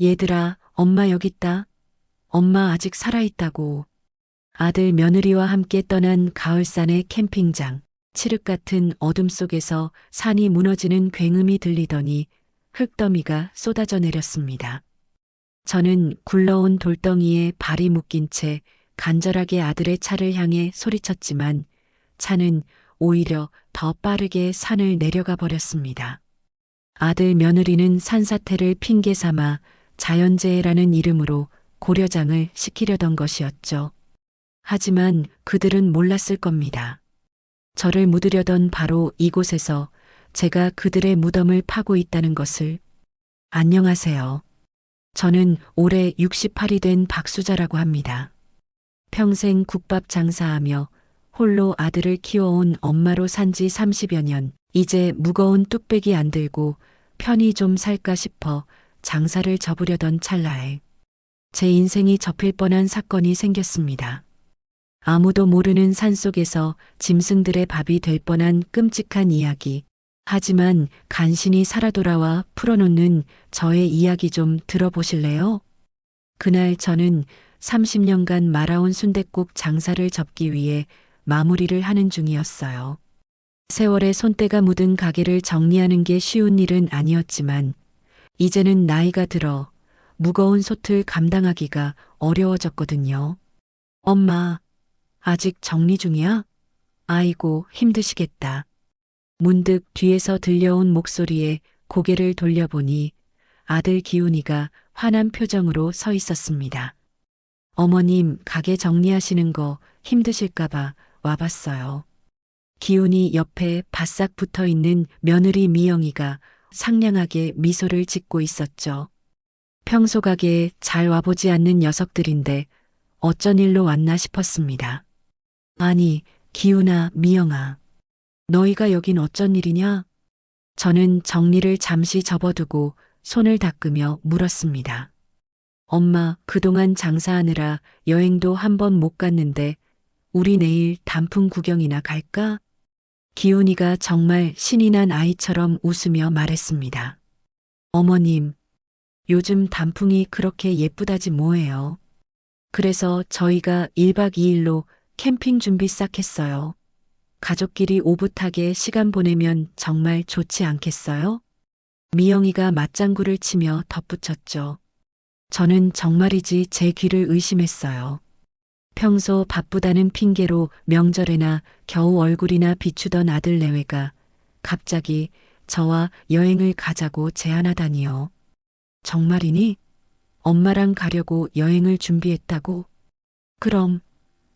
얘들아, 엄마 여기 있다. 엄마 아직 살아있다고. 아들 며느리와 함께 떠난 가을산의 캠핑장. 칠흑 같은 어둠 속에서 산이 무너지는 굉음이 들리더니 흙더미가 쏟아져 내렸습니다. 저는 굴러온 돌덩이에 발이 묶인 채 간절하게 아들의 차를 향해 소리쳤지만 차는 오히려 더 빠르게 산을 내려가 버렸습니다. 아들 며느리는 산사태를 핑계 삼아 자연재해라는 이름으로 고려장을 시키려던 것이었죠. 하지만 그들은 몰랐을 겁니다. 저를 묻으려던 바로 이곳에서 제가 그들의 무덤을 파고 있다는 것을. 안녕하세요. 저는 올해 68이 된 박수자라고 합니다. 평생 국밥 장사하며 홀로 아들을 키워온 엄마로 산 지 30여 년, 이제 무거운 뚝배기 안 들고 편히 좀 살까 싶어 장사를 접으려던 찰나에 제 인생이 접힐 뻔한 사건이 생겼습니다. 아무도 모르는 산속에서 짐승들의 밥이 될 뻔한 끔찍한 이야기. 하지만 간신히 살아 돌아와 풀어놓는 저의 이야기 좀 들어보실래요? 그날 저는 30년간 말아온 순댓국 장사를 접기 위해 마무리를 하는 중이었어요. 세월의 손때가 묻은 가게를 정리하는 게 쉬운 일은 아니었지만 이제는 나이가 들어 무거운 솥을 감당하기가 어려워졌거든요. 엄마, 아직 정리 중이야? 아이고, 힘드시겠다. 문득 뒤에서 들려온 목소리에 고개를 돌려보니 아들 기훈이가 화난 표정으로 서 있었습니다. 어머님, 가게 정리하시는 거 힘드실까봐 와봤어요. 기훈이 옆에 바싹 붙어 있는 며느리 미영이가 상냥하게 미소를 짓고 있었죠. 평소 가게에 잘 와보지 않는 녀석들인데 어쩐 일로 왔나 싶었습니다. 아니, 기훈아, 미영아. 너희가 여긴 어쩐 일이냐? 저는 정리를 잠시 접어두고 손을 닦으며 물었습니다. 엄마, 그동안 장사하느라 여행도 한 번 못 갔는데 우리 내일 단풍 구경이나 갈까? 기훈이가 정말 신이 난 아이처럼 웃으며 말했습니다. 어머님, 요즘 단풍이 그렇게 예쁘다지 뭐예요. 그래서 저희가 1박 2일로 캠핑 준비 싹 했어요. 가족끼리 오붓하게 시간 보내면 정말 좋지 않겠어요? 미영이가 맞장구를 치며 덧붙였죠. 저는 정말이지 제 귀를 의심했어요. 평소 바쁘다는 핑계로 명절에나 겨우 얼굴이나 비추던 아들 내외가 갑자기 저와 여행을 가자고 제안하다니요. 정말이니? 엄마랑 가려고 여행을 준비했다고? 그럼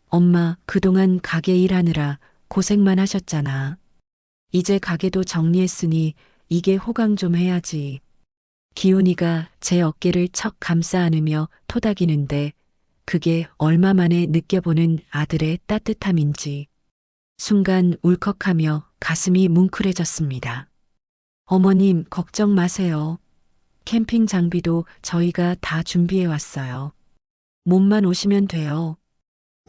엄마 그동안 가게 일하느라 고생만 하셨잖아. 이제 가게도 정리했으니 이게 호강 좀 해야지. 기훈이가 제 어깨를 척 감싸 안으며 토닥이는데 그게 얼마 만에 느껴보는 아들의 따뜻함인지 순간 울컥하며 가슴이 뭉클해졌습니다. 어머님 걱정 마세요. 캠핑 장비도 저희가 다 준비해 왔어요. 몸만 오시면 돼요.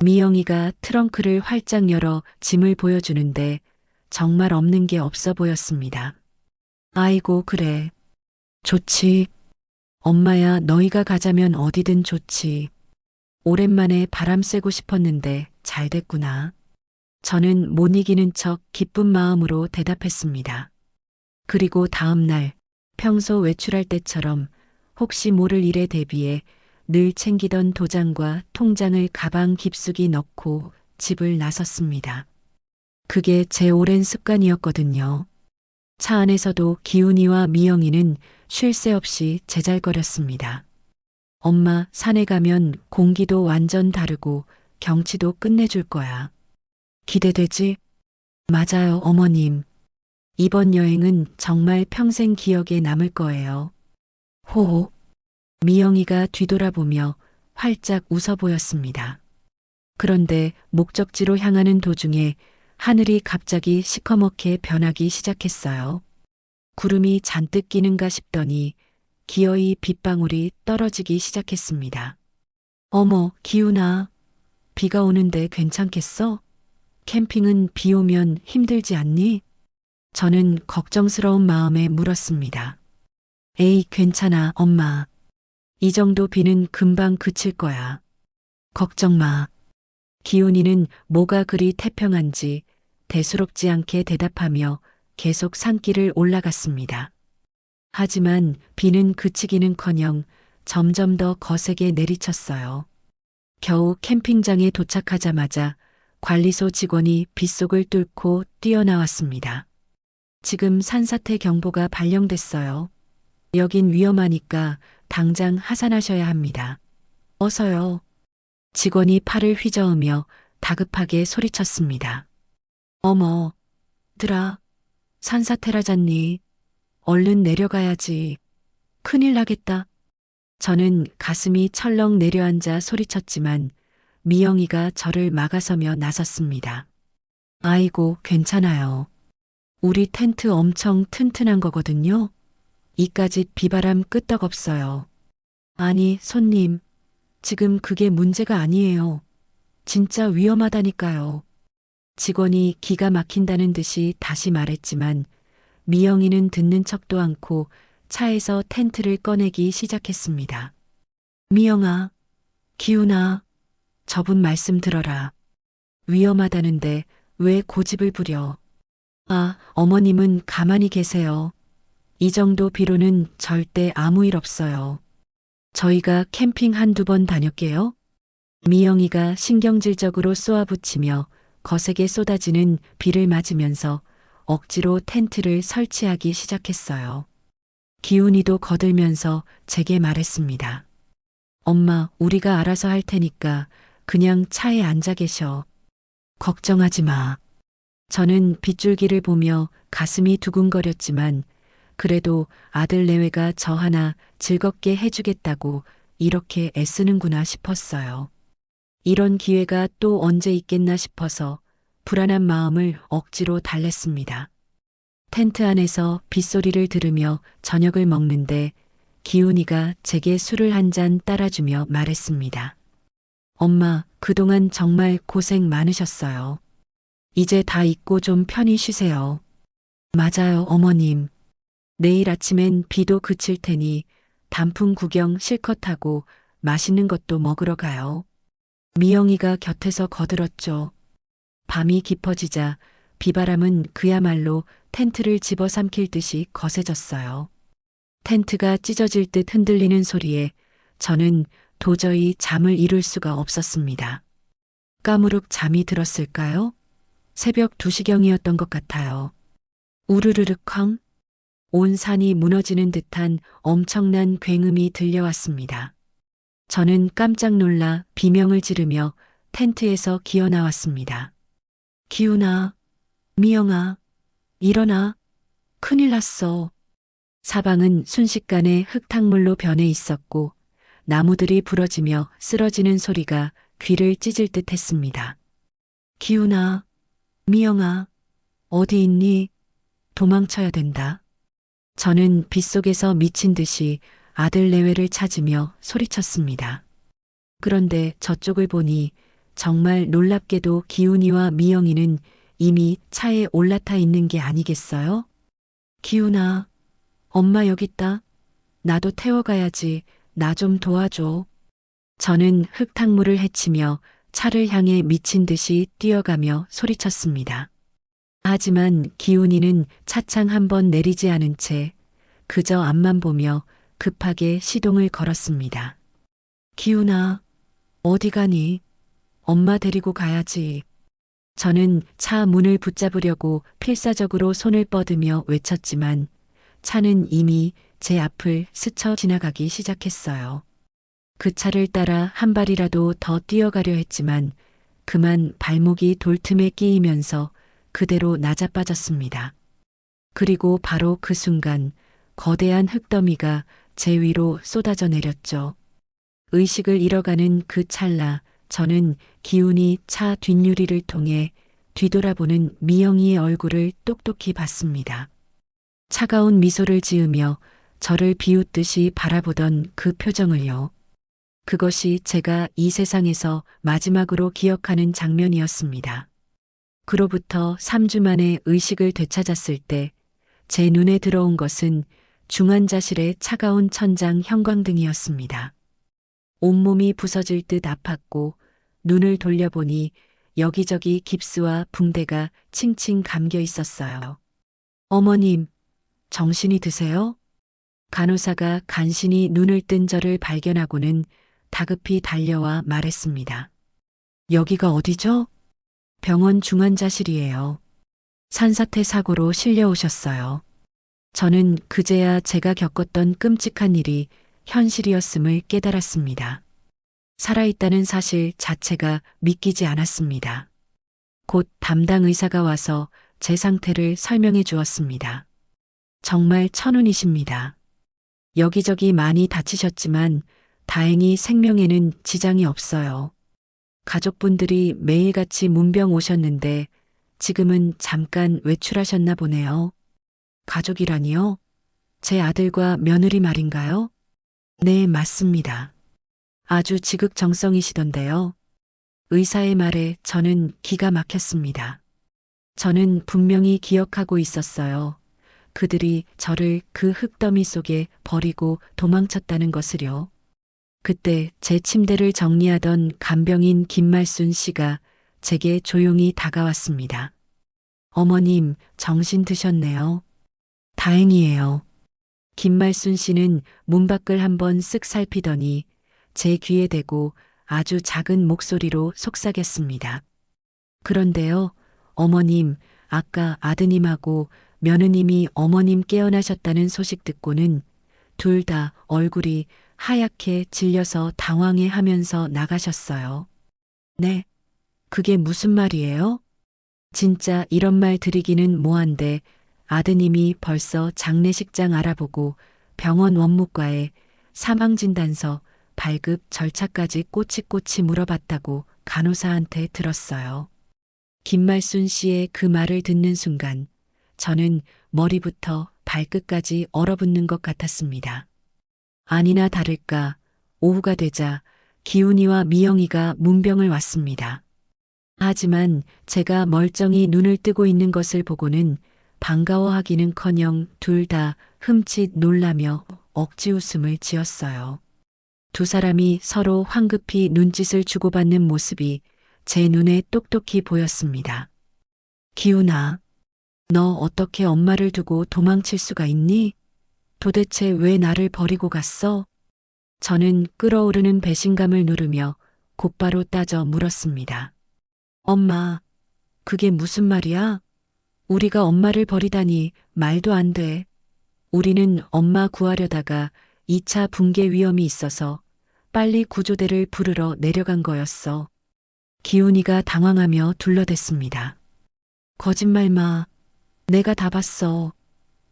미영이가 트렁크를 활짝 열어 짐을 보여주는데 정말 없는 게 없어 보였습니다. 아이고 그래. 좋지. 엄마야 너희가 가자면 어디든 좋지. 오랜만에 바람 쐬고 싶었는데 잘 됐구나. 저는 못 이기는 척 기쁜 마음으로 대답했습니다. 그리고 다음 날 평소 외출할 때처럼 혹시 모를 일에 대비해 늘 챙기던 도장과 통장을 가방 깊숙이 넣고 집을 나섰습니다. 그게 제 오랜 습관이었거든요. 차 안에서도 기훈이와 미영이는 쉴 새 없이 제잘거렸습니다. 엄마, 산에 가면 공기도 완전 다르고 경치도 끝내줄 거야. 기대되지? 맞아요, 어머님. 이번 여행은 정말 평생 기억에 남을 거예요. 호호. 미영이가 뒤돌아보며 활짝 웃어 보였습니다. 그런데 목적지로 향하는 도중에 하늘이 갑자기 시커멓게 변하기 시작했어요. 구름이 잔뜩 끼는가 싶더니 기어이 빗방울이 떨어지기 시작했습니다. 어머, 기훈아. 비가 오는데 괜찮겠어? 캠핑은 비 오면 힘들지 않니? 저는 걱정스러운 마음에 물었습니다. 에이, 괜찮아, 엄마. 이 정도 비는 금방 그칠 거야. 걱정 마. 기훈이는 뭐가 그리 태평한지 대수롭지 않게 대답하며 계속 산길을 올라갔습니다. 하지만 비는 그치기는커녕 점점 더 거세게 내리쳤어요. 겨우 캠핑장에 도착하자마자 관리소 직원이 빗속을 뚫고 뛰어나왔습니다. 지금 산사태 경보가 발령됐어요. 여긴 위험하니까 당장 하산하셔야 합니다. 어서요. 직원이 팔을 휘저으며 다급하게 소리쳤습니다. 어머, 들아, 산사태라잖니. 얼른 내려가야지. 큰일 나겠다. 저는 가슴이 철렁 내려앉아 소리쳤지만 미영이가 저를 막아서며 나섰습니다. 아이고, 괜찮아요. 우리 텐트 엄청 튼튼한 거거든요. 이까짓 비바람 끄떡없어요. 아니, 손님, 지금 그게 문제가 아니에요. 진짜 위험하다니까요. 직원이 기가 막힌다는 듯이 다시 말했지만 미영이는 듣는 척도 않고 차에서 텐트를 꺼내기 시작했습니다. 미영아, 기훈아, 저분 말씀 들어라. 위험하다는데 왜 고집을 부려. 아, 어머님은 가만히 계세요. 이 정도 비로는 절대 아무 일 없어요. 저희가 캠핑 한두 번 다녔게요. 미영이가 신경질적으로 쏘아붙이며 거세게 쏟아지는 비를 맞으면서 억지로 텐트를 설치하기 시작했어요. 기훈이도 거들면서 제게 말했습니다. 엄마, 우리가 알아서 할 테니까 그냥 차에 앉아 계셔. 걱정하지 마. 저는 빗줄기를 보며 가슴이 두근거렸지만 그래도 아들 내외가 저 하나 즐겁게 해주겠다고 이렇게 애쓰는구나 싶었어요. 이런 기회가 또 언제 있겠나 싶어서 불안한 마음을 억지로 달랬습니다. 텐트 안에서 빗소리를 들으며 저녁을 먹는데 기훈이가 제게 술을 한 잔 따라주며 말했습니다. 엄마, 그동안 정말 고생 많으셨어요. 이제 다 잊고 좀 편히 쉬세요. 맞아요, 어머님. 내일 아침엔 비도 그칠 테니 단풍 구경 실컷 하고 맛있는 것도 먹으러 가요. 미영이가 곁에서 거들었죠. 밤이 깊어지자 비바람은 그야말로 텐트를 집어삼킬 듯이 거세졌어요. 텐트가 찢어질 듯 흔들리는 소리에 저는 도저히 잠을 이룰 수가 없었습니다. 까무룩 잠이 들었을까요? 새벽 2시경이었던 것 같아요. 우르르르컹 온 산이 무너지는 듯한 엄청난 굉음이 들려왔습니다. 저는 깜짝 놀라 비명을 지르며 텐트에서 기어 나왔습니다. 기훈아, 미영아, 일어나. 큰일 났어. 사방은 순식간에 흙탕물로 변해 있었고 나무들이 부러지며 쓰러지는 소리가 귀를 찢을 듯 했습니다. 기훈아, 미영아, 어디 있니? 도망쳐야 된다. 저는 빗속에서 미친 듯이 아들 내외를 찾으며 소리쳤습니다. 그런데 저쪽을 보니 정말 놀랍게도 기훈이와 미영이는 이미 차에 올라타 있는 게 아니겠어요? 기훈아, 엄마 여기 있다. 나도 태워가야지. 나 좀 도와줘. 저는 흙탕물을 헤치며 차를 향해 미친 듯이 뛰어가며 소리쳤습니다. 하지만 기훈이는 차창 한 번 내리지 않은 채 그저 앞만 보며 급하게 시동을 걸었습니다. 기훈아, 어디 가니? 엄마 데리고 가야지. 저는 차 문을 붙잡으려고 필사적으로 손을 뻗으며 외쳤지만 차는 이미 제 앞을 스쳐 지나가기 시작했어요. 그 차를 따라 한 발이라도 더 뛰어가려 했지만 그만 발목이 돌틈에 끼이면서 그대로 낮아빠졌습니다. 그리고 바로 그 순간 거대한 흙더미가 제 위로 쏟아져 내렸죠. 의식을 잃어가는 그 찰나 저는 기훈이 차 뒷유리를 통해 뒤돌아보는 미영이의 얼굴을 똑똑히 봤습니다. 차가운 미소를 지으며 저를 비웃듯이 바라보던 그 표정을요. 그것이 제가 이 세상에서 마지막으로 기억하는 장면이었습니다. 그로부터 3주 만에 의식을 되찾았을 때 제 눈에 들어온 것은 중환자실의 차가운 천장 형광등이었습니다. 온몸이 부서질 듯 아팠고 눈을 돌려보니 여기저기 깁스와 붕대가 칭칭 감겨 있었어요. 어머님, 정신이 드세요? 간호사가 간신히 눈을 뜬 저를 발견하고는 다급히 달려와 말했습니다. 여기가 어디죠? 병원 중환자실이에요. 산사태 사고로 실려오셨어요. 저는 그제야 제가 겪었던 끔찍한 일이 현실이었음을 깨달았습니다. 살아있다는 사실 자체가 믿기지 않았습니다. 곧 담당 의사가 와서 제 상태를 설명해 주었습니다. 정말 천운이십니다. 여기저기 많이 다치셨지만 다행히 생명에는 지장이 없어요. 가족분들이 매일같이 문병 오셨는데 지금은 잠깐 외출하셨나 보네요. 가족이라니요? 제 아들과 며느리 말인가요? 네, 맞습니다. 아주 지극정성이시던데요. 의사의 말에 저는 기가 막혔습니다. 저는 분명히 기억하고 있었어요. 그들이 저를 그 흙더미 속에 버리고 도망쳤다는 것을요. 그때 제 침대를 정리하던 간병인 김말순 씨가 제게 조용히 다가왔습니다. 어머님, 정신 드셨네요. 다행이에요. 김말순 씨는 문 밖을 한번 쓱 살피더니 제 귀에 대고 아주 작은 목소리로 속삭였습니다. 그런데요, 어머님, 아까 아드님하고 며느님이 어머님 깨어나셨다는 소식 듣고는 둘 다 얼굴이 하얗게 질려서 당황해 하면서 나가셨어요. 네, 그게 무슨 말이에요? 진짜 이런 말 드리기는 뭐한데 아드님이 벌써 장례식장 알아보고 병원 원무과에 사망진단서 발급 절차까지 꼬치꼬치 물어봤다고 간호사한테 들었어요. 김말순 씨의 그 말을 듣는 순간 저는 머리부터 발끝까지 얼어붙는 것 같았습니다. 아니나 다를까 오후가 되자 기훈이와 미영이가 문병을 왔습니다. 하지만 제가 멀쩡히 눈을 뜨고 있는 것을 보고는 반가워하기는커녕 둘 다 흠칫 놀라며 억지 웃음을 지었어요. 두 사람이 서로 황급히 눈짓을 주고받는 모습이 제 눈에 똑똑히 보였습니다. 기훈아, 너 어떻게 엄마를 두고 도망칠 수가 있니? 도대체 왜 나를 버리고 갔어? 저는 끓어오르는 배신감을 누르며 곧바로 따져 물었습니다. 엄마, 그게 무슨 말이야? 우리가 엄마를 버리다니 말도 안 돼. 우리는 엄마 구하려다가 2차 붕괴 위험이 있어서 빨리 구조대를 부르러 내려간 거였어. 기훈이가 당황하며 둘러댔습니다. 거짓말 마. 내가 다 봤어.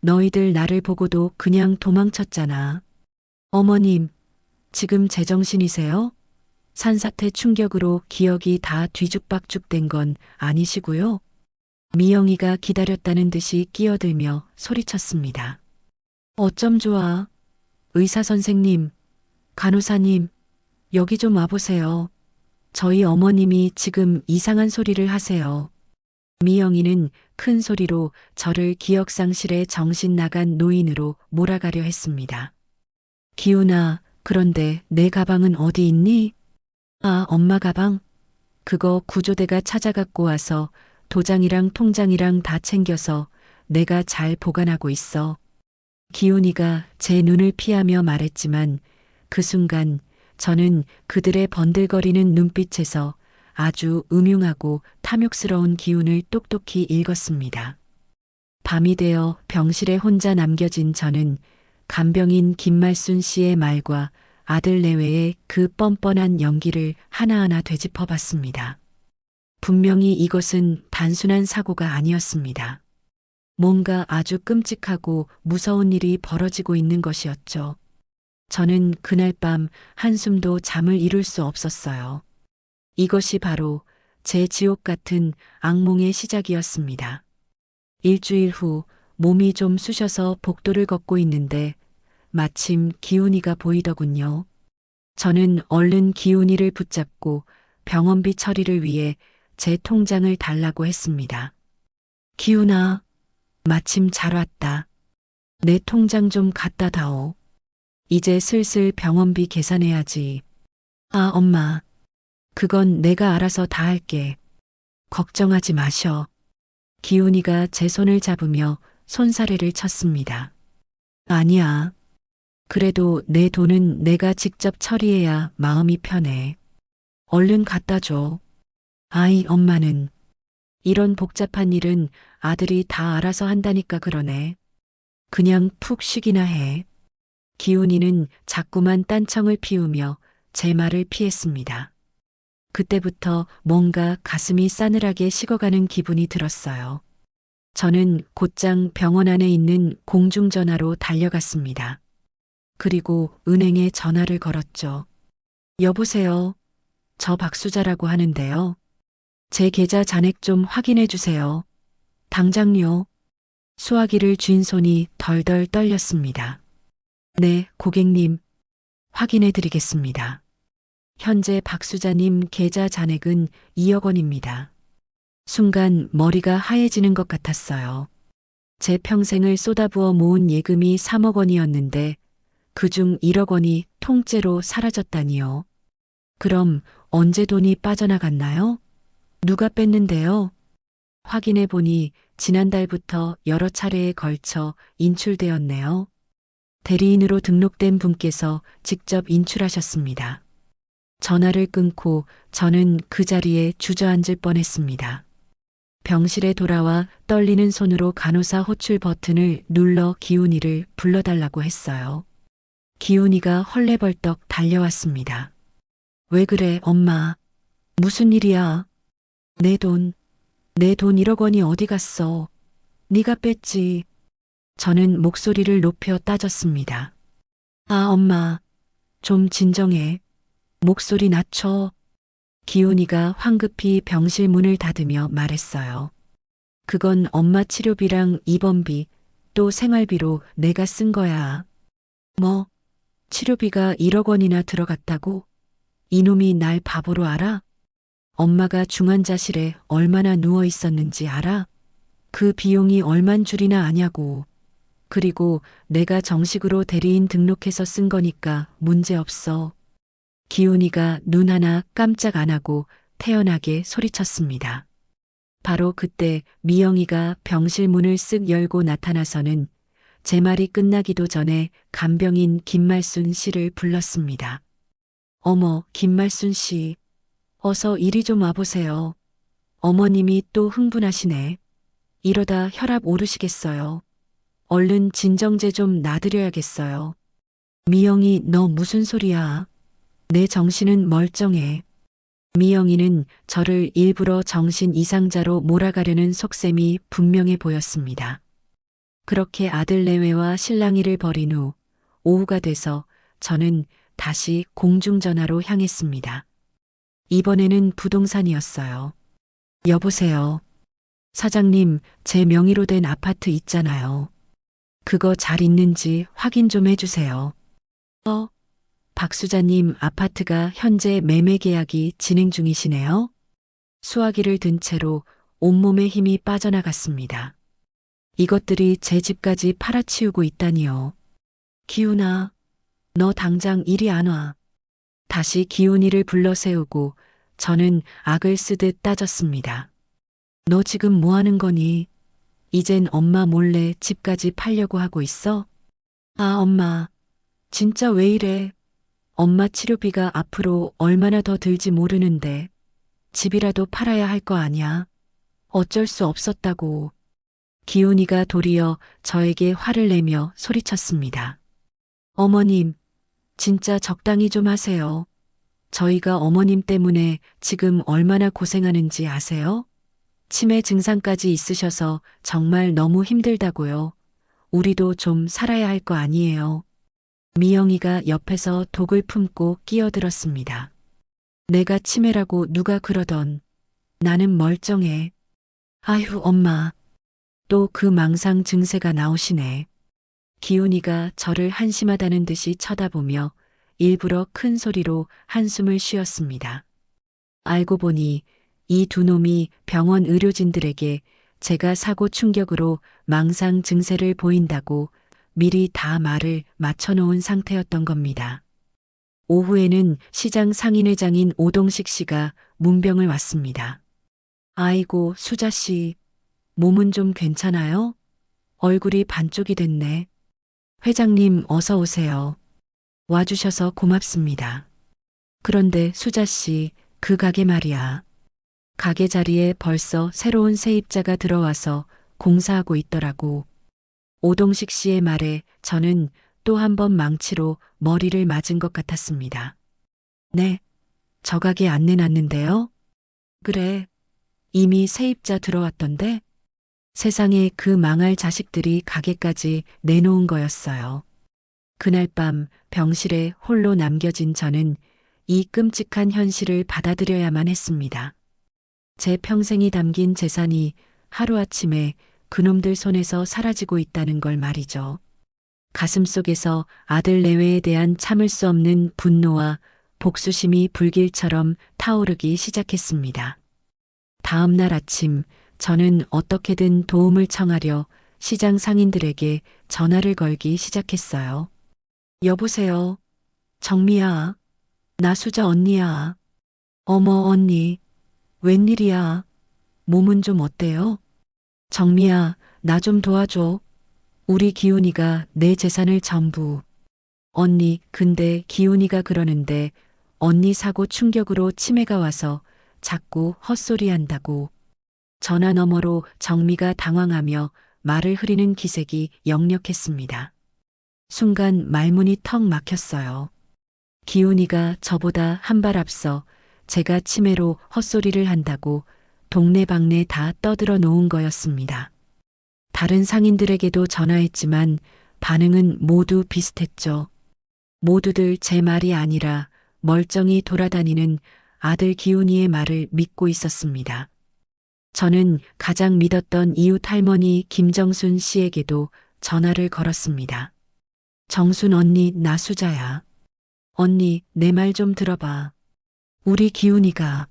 너희들 나를 보고도 그냥 도망쳤잖아. 어머님, 지금 제정신이세요? 산사태 충격으로 기억이 다 뒤죽박죽된 건 아니시고요? 미영이가 기다렸다는 듯이 끼어들며 소리쳤습니다. 어쩜 좋아. 의사 선생님, 간호사님, 여기 좀 와보세요. 저희 어머님이 지금 이상한 소리를 하세요. 미영이는 큰 소리로 저를 기억상실에 정신 나간 노인으로 몰아가려 했습니다. 기훈아, 그런데 내 가방은 어디 있니? 아, 엄마 가방? 그거 구조대가 찾아갖고 와서 도장이랑 통장이랑 다 챙겨서 내가 잘 보관하고 있어. 기훈이가 제 눈을 피하며 말했지만 그 순간 저는 그들의 번들거리는 눈빛에서 아주 음흉하고 탐욕스러운 기운을 똑똑히 읽었습니다. 밤이 되어 병실에 혼자 남겨진 저는 간병인 김말순 씨의 말과 아들 내외의 그 뻔뻔한 연기를 하나하나 되짚어 봤습니다. 분명히 이것은 단순한 사고가 아니었습니다. 뭔가 아주 끔찍하고 무서운 일이 벌어지고 있는 것이었죠. 저는 그날 밤 한숨도 잠을 이룰 수 없었어요. 이것이 바로 제 지옥 같은 악몽의 시작이었습니다. 일주일 후 몸이 좀 쑤셔서 복도를 걷고 있는데 마침 기훈이가 보이더군요. 저는 얼른 기훈이를 붙잡고 병원비 처리를 위해 제 통장을 달라고 했습니다. 기훈아, 마침 잘 왔다. 내 통장 좀 갖다 다오. 이제 슬슬 병원비 계산해야지. 아, 엄마. 그건 내가 알아서 다 할게. 걱정하지 마셔. 기훈이가 제 손을 잡으며 손사래를 쳤습니다. 아니야. 그래도 내 돈은 내가 직접 처리해야 마음이 편해. 얼른 갖다 줘. 아이, 엄마는 이런 복잡한 일은 아들이 다 알아서 한다니까 그러네. 그냥 푹 쉬기나 해. 기훈이는 자꾸만 딴청을 피우며 제 말을 피했습니다. 그때부터 뭔가 가슴이 싸늘하게 식어가는 기분이 들었어요. 저는 곧장 병원 안에 있는 공중전화로 달려갔습니다. 그리고 은행에 전화를 걸었죠. 여보세요. 저 박수자라고 하는데요. 제 계좌 잔액 좀 확인해 주세요. 당장요. 수화기를 쥔 손이 덜덜 떨렸습니다. 네, 고객님. 확인해 드리겠습니다. 현재 박수자님 계좌 잔액은 2억 원입니다. 순간 머리가 하얘지는 것 같았어요. 제 평생을 쏟아부어 모은 예금이 3억 원이었는데 그중 1억 원이 통째로 사라졌다니요. 그럼 언제 돈이 빠져나갔나요? 누가 뺐는데요? 확인해 보니 지난달부터 여러 차례에 걸쳐 인출되었네요. 대리인으로 등록된 분께서 직접 인출하셨습니다. 전화를 끊고 저는 그 자리에 주저앉을 뻔했습니다. 병실에 돌아와 떨리는 손으로 간호사 호출 버튼을 눌러 기훈이를 불러달라고 했어요. 기훈이가 헐레벌떡 달려왔습니다. 왜 그래, 엄마? 무슨 일이야? 내 돈 1억 원이 어디 갔어? 네가 뺐지. 저는 목소리를 높여 따졌습니다. 아, 엄마. 좀 진정해. 목소리 낮춰. 기훈이가 황급히 병실 문을 닫으며 말했어요. 그건 엄마 치료비랑 입원비, 또 생활비로 내가 쓴 거야. 뭐, 치료비가 1억 원이나 들어갔다고? 이놈이 날 바보로 알아? 엄마가 중환자실에 얼마나 누워 있었는지 알아? 그 비용이 얼만 줄이나 아냐고. 그리고 내가 정식으로 대리인 등록해서 쓴 거니까 문제 없어. 기훈이가 눈 하나 깜짝 안 하고 태연하게 소리쳤습니다. 바로 그때 미영이가 병실 문을 쓱 열고 나타나서는 제 말이 끝나기도 전에 간병인 김말순 씨를 불렀습니다. 어머, 김말순 씨. 어서 이리 좀 와보세요. 어머님이 또 흥분하시네. 이러다 혈압 오르시겠어요. 얼른 진정제 좀 놔드려야겠어요. 미영이, 너 무슨 소리야? 내 정신은 멀쩡해. 미영이는 저를 일부러 정신 이상자로 몰아가려는 속셈이 분명해 보였습니다. 그렇게 아들 내외와 실랑이를 벌인 후 오후가 돼서 저는 다시 공중전화로 향했습니다. 이번에는 부동산이었어요. 여보세요. 사장님, 제 명의로 된 아파트 있잖아요. 그거 잘 있는지 확인 좀 해주세요. 박수자님, 아파트가 현재 매매 계약이 진행 중이시네요. 수화기를 든 채로 온몸에 힘이 빠져나갔습니다. 이것들이 제 집까지 팔아치우고 있다니요. 기훈아, 너 당장 이리 안 와. 다시 기훈이를 불러 세우고 저는 악을 쓰듯 따졌습니다. 너 지금 뭐 하는 거니? 이젠 엄마 몰래 집까지 팔려고 하고 있어? 아, 엄마. 진짜 왜 이래? 엄마 치료비가 앞으로 얼마나 더 들지 모르는데 집이라도 팔아야 할 거 아냐? 어쩔 수 없었다고. 기훈이가 도리어 저에게 화를 내며 소리쳤습니다. 어머님, 진짜 적당히 좀 하세요. 저희가 어머님 때문에 지금 얼마나 고생하는지 아세요? 치매 증상까지 있으셔서 정말 너무 힘들다고요. 우리도 좀 살아야 할 거 아니에요. 미영이가 옆에서 독을 품고 끼어들었습니다. 내가 치매라고 누가 그러던. 나는 멀쩡해. 아휴, 엄마. 또 그 망상 증세가 나오시네. 기훈이가 저를 한심하다는 듯이 쳐다보며 일부러 큰 소리로 한숨을 쉬었습니다. 알고 보니 이 두 놈이 병원 의료진들에게 제가 사고 충격으로 망상 증세를 보인다고 미리 다 말을 맞춰놓은 상태였던 겁니다. 오후에는 시장 상인회장인 오동식 씨가 문병을 왔습니다. 아이고, 수자 씨, 몸은 좀 괜찮아요? 얼굴이 반쪽이 됐네. 회장님, 어서 오세요. 와주셔서 고맙습니다. 그런데 수자 씨, 그 가게 말이야. 가게 자리에 벌써 새로운 세입자가 들어와서 공사하고 있더라고. 오동식 씨의 말에 저는 또 한 번 망치로 머리를 맞은 것 같았습니다. 네, 저 가게 안 내놨는데요? 그래, 이미 세입자 들어왔던데? 세상에 그 망할 자식들이 가게까지 내놓은 거였어요. 그날 밤 병실에 홀로 남겨진 저는 이 끔찍한 현실을 받아들여야만 했습니다. 제 평생이 담긴 재산이 하루아침에 그놈들 손에서 사라지고 있다는 걸 말이죠. 가슴속에서 아들 내외에 대한 참을 수 없는 분노와 복수심이 불길처럼 타오르기 시작했습니다. 다음 날 아침 저는 어떻게든 도움을 청하려 시장 상인들에게 전화를 걸기 시작했어요. 여보세요. 정미야. 나 수자 언니야. 어머 언니. 웬일이야. 몸은 좀 어때요? 정미야, 나 좀 도와줘. 우리 기훈이가 내 재산을 전부. 언니, 근데 기훈이가 그러는데 언니 사고 충격으로 치매가 와서 자꾸 헛소리 한다고. 전화 너머로 정미가 당황하며 말을 흐리는 기색이 역력했습니다. 순간 말문이 턱 막혔어요. 기훈이가 저보다 한 발 앞서 제가 치매로 헛소리를 한다고 동네방네 다 떠들어 놓은 거였습니다. 다른 상인들에게도 전화했지만 반응은 모두 비슷했죠. 모두들 제 말이 아니라 멀쩡히 돌아다니는 아들 기훈이의 말을 믿고 있었습니다. 저는 가장 믿었던 이웃 할머니 김정순 씨에게도 전화를 걸었습니다. 정순 언니, 나 수자야. 언니, 내 말 좀 들어봐. 우리 기훈이가.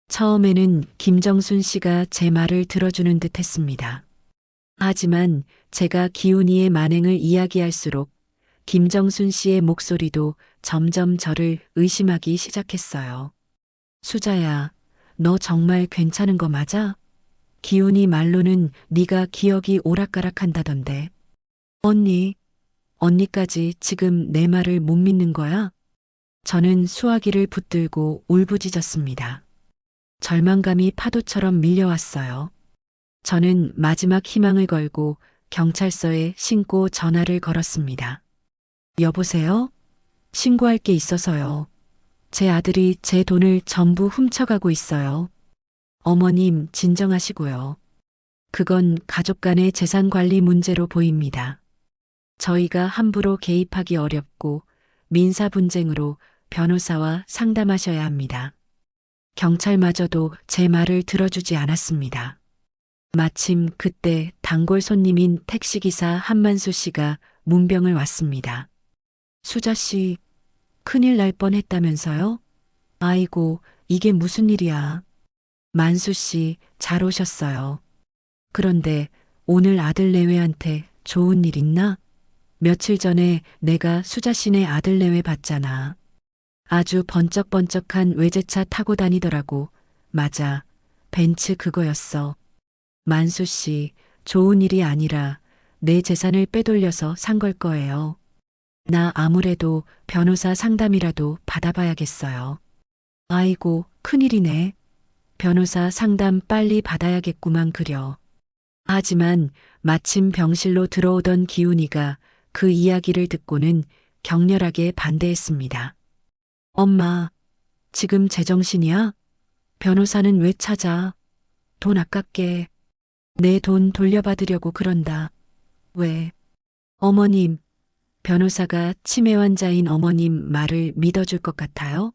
처음에는 김정순 씨가 제 말을 들어주는 듯 했습니다. 하지만 제가 기훈이의 만행을 이야기할수록 김정순 씨의 목소리도 점점 저를 의심하기 시작했어요. 수자야, 너 정말 괜찮은 거 맞아? 기훈이 말로는 네가 기억이 오락가락한다던데. 언니, 언니까지 지금 내 말을 못 믿는 거야? 저는 수화기를 붙들고 울부짖었습니다. 절망감이 파도처럼 밀려왔어요. 저는 마지막 희망을 걸고 경찰서에 신고 전화를 걸었습니다. 여보세요? 신고할 게 있어서요. 제 아들이 제 돈을 전부 훔쳐가고 있어요. 어머님, 진정하시고요. 그건 가족 간의 재산 관리 문제로 보입니다. 저희가 함부로 개입하기 어렵고 민사 분쟁으로 변호사와 상담하셔야 합니다. 경찰마저도 제 말을 들어주지 않았습니다. 마침 그때 단골 손님인 택시기사 한만수 씨가 문병을 왔습니다. 수자 씨, 큰일 날 뻔했다면서요? 아이고, 이게 무슨 일이야. 만수 씨, 잘 오셨어요. 그런데 오늘 아들 내외한테 좋은 일 있나? 며칠 전에 내가 수자 씨네 아들 내외 봤잖아. 아주 번쩍번쩍한 외제차 타고 다니더라고. 맞아. 벤츠 그거였어. 만수 씨, 좋은 일이 아니라 내 재산을 빼돌려서 산 걸 거예요. 나 아무래도 변호사 상담이라도 받아봐야겠어요. 아이고, 큰일이네. 변호사 상담 빨리 받아야겠구만 그려. 하지만 마침 병실로 들어오던 기훈이가 그 이야기를 듣고는 격렬하게 반대했습니다. 엄마, 지금 제정신이야? 변호사는 왜 찾아? 돈 아깝게. 내 돈 돌려받으려고 그런다. 왜? 어머님, 변호사가 치매 환자인 어머님 말을 믿어줄 것 같아요?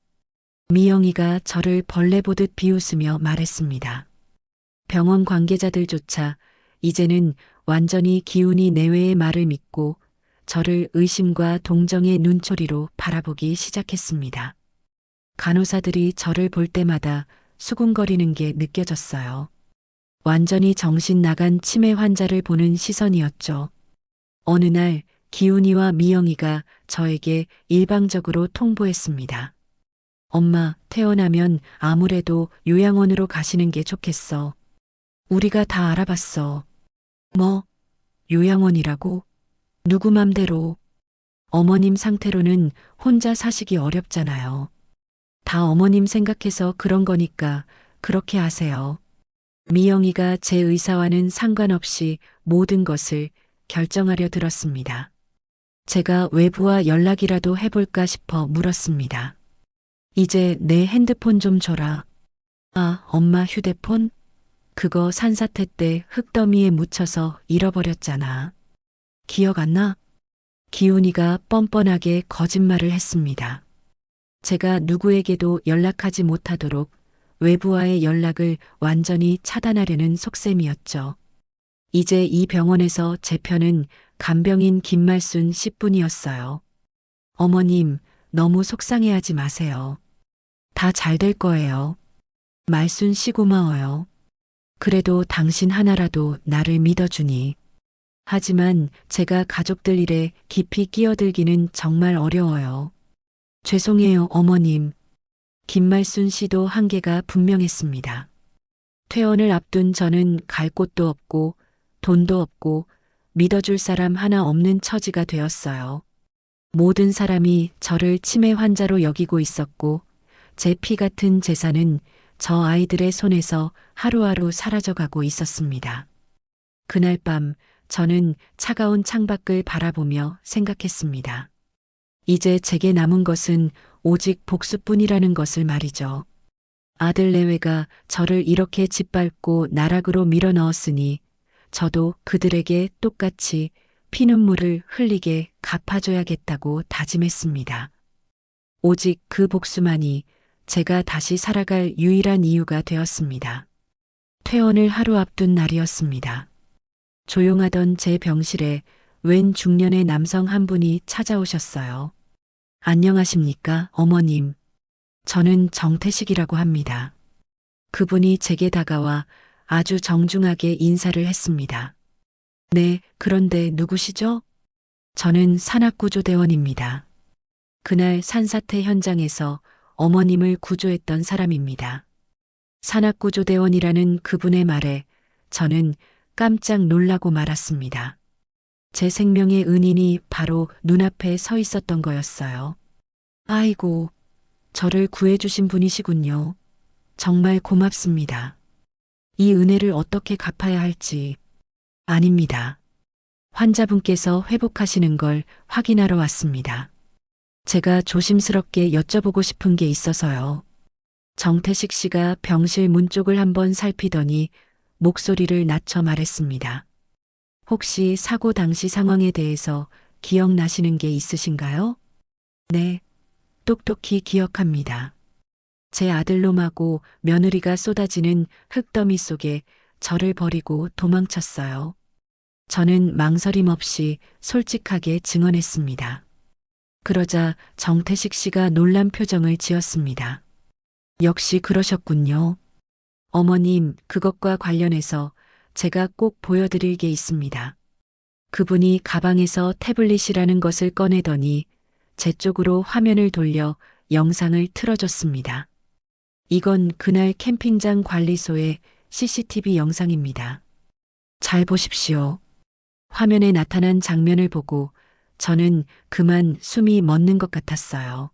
미영이가 저를 벌레 보듯 비웃으며 말했습니다. 병원 관계자들조차 이제는 완전히 기훈이 내외의 말을 믿고 저를 의심과 동정의 눈초리로 바라보기 시작했습니다. 간호사들이 저를 볼 때마다 수군거리는 게 느껴졌어요. 완전히 정신 나간 치매 환자를 보는 시선이었죠. 어느 날 기훈이와 미영이가 저에게 일방적으로 통보했습니다. 엄마, 태어나면 아무래도 요양원으로 가시는 게 좋겠어. 우리가 다 알아봤어. 뭐? 요양원이라고? 누구 맘대로? 어머님 상태로는 혼자 사시기 어렵잖아요. 다 어머님 생각해서 그런 거니까 그렇게 하세요. 미영이가 제 의사와는 상관없이 모든 것을 결정하려 들었습니다. 제가 외부와 연락이라도 해볼까 싶어 물었습니다. 이제 내 핸드폰 좀 줘라. 아, 엄마 휴대폰? 그거 산사태 때 흙더미에 묻혀서 잃어버렸잖아. 기억 안 나? 기훈이가 뻔뻔하게 거짓말을 했습니다. 제가 누구에게도 연락하지 못하도록 외부와의 연락을 완전히 차단하려는 속셈이었죠. 이제 이 병원에서 제 편은 간병인 김말순 씨뿐이었어요. 어머님, 너무 속상해하지 마세요. 다 잘 될 거예요. 말순 씨 고마워요. 그래도 당신 하나라도 나를 믿어주니. 하지만 제가 가족들 일에 깊이 끼어들기는 정말 어려워요. 죄송해요, 어머님. 김말순 씨도 한계가 분명했습니다. 퇴원을 앞둔 저는 갈 곳도 없고 돈도 없고 믿어줄 사람 하나 없는 처지가 되었어요. 모든 사람이 저를 치매 환자로 여기고 있었고 제 피 같은 재산은 저 아이들의 손에서 하루하루 사라져가고 있었습니다. 그날 밤 저는 차가운 창밖을 바라보며 생각했습니다. 이제 제게 남은 것은 오직 복수뿐이라는 것을 말이죠. 아들 내외가 저를 이렇게 짓밟고 나락으로 밀어넣었으니 저도 그들에게 똑같이 피눈물을 흘리게 갚아줘야겠다고 다짐했습니다. 오직 그 복수만이 제가 다시 살아갈 유일한 이유가 되었습니다. 퇴원을 하루 앞둔 날이었습니다. 조용하던 제 병실에 웬 중년의 남성 한 분이 찾아오셨어요. 안녕하십니까, 어머님. 저는 정태식이라고 합니다. 그분이 제게 다가와 아주 정중하게 인사를 했습니다. 네, 그런데 누구시죠? 저는 산악구조대원입니다. 그날 산사태 현장에서 어머님을 구조했던 사람입니다. 산악구조대원이라는 그분의 말에 저는 깜짝 놀라고 말았습니다. 제 생명의 은인이 바로 눈앞에 서 있었던 거였어요. 아이고, 저를 구해주신 분이시군요. 정말 고맙습니다. 이 은혜를 어떻게 갚아야 할지. 아닙니다. 환자분께서 회복하시는 걸 확인하러 왔습니다. 제가 조심스럽게 여쭤보고 싶은 게 있어서요. 정태식 씨가 병실 문 쪽을 한번 살피더니 목소리를 낮춰 말했습니다. 혹시 사고 당시 상황에 대해서 기억나시는 게 있으신가요? 네, 똑똑히 기억합니다. 제 아들놈하고 며느리가 쏟아지는 흙더미 속에 저를 버리고 도망쳤어요. 저는 망설임 없이 솔직하게 증언했습니다. 그러자 정태식 씨가 놀란 표정을 지었습니다. 역시 그러셨군요. 어머님, 그것과 관련해서 제가 꼭 보여드릴 게 있습니다. 그분이 가방에서 태블릿이라는 것을 꺼내더니 제 쪽으로 화면을 돌려 영상을 틀어줬습니다. 이건 그날 캠핑장 관리소의 CCTV 영상입니다. 잘 보십시오. 화면에 나타난 장면을 보고 저는 그만 숨이 멎는 것 같았어요.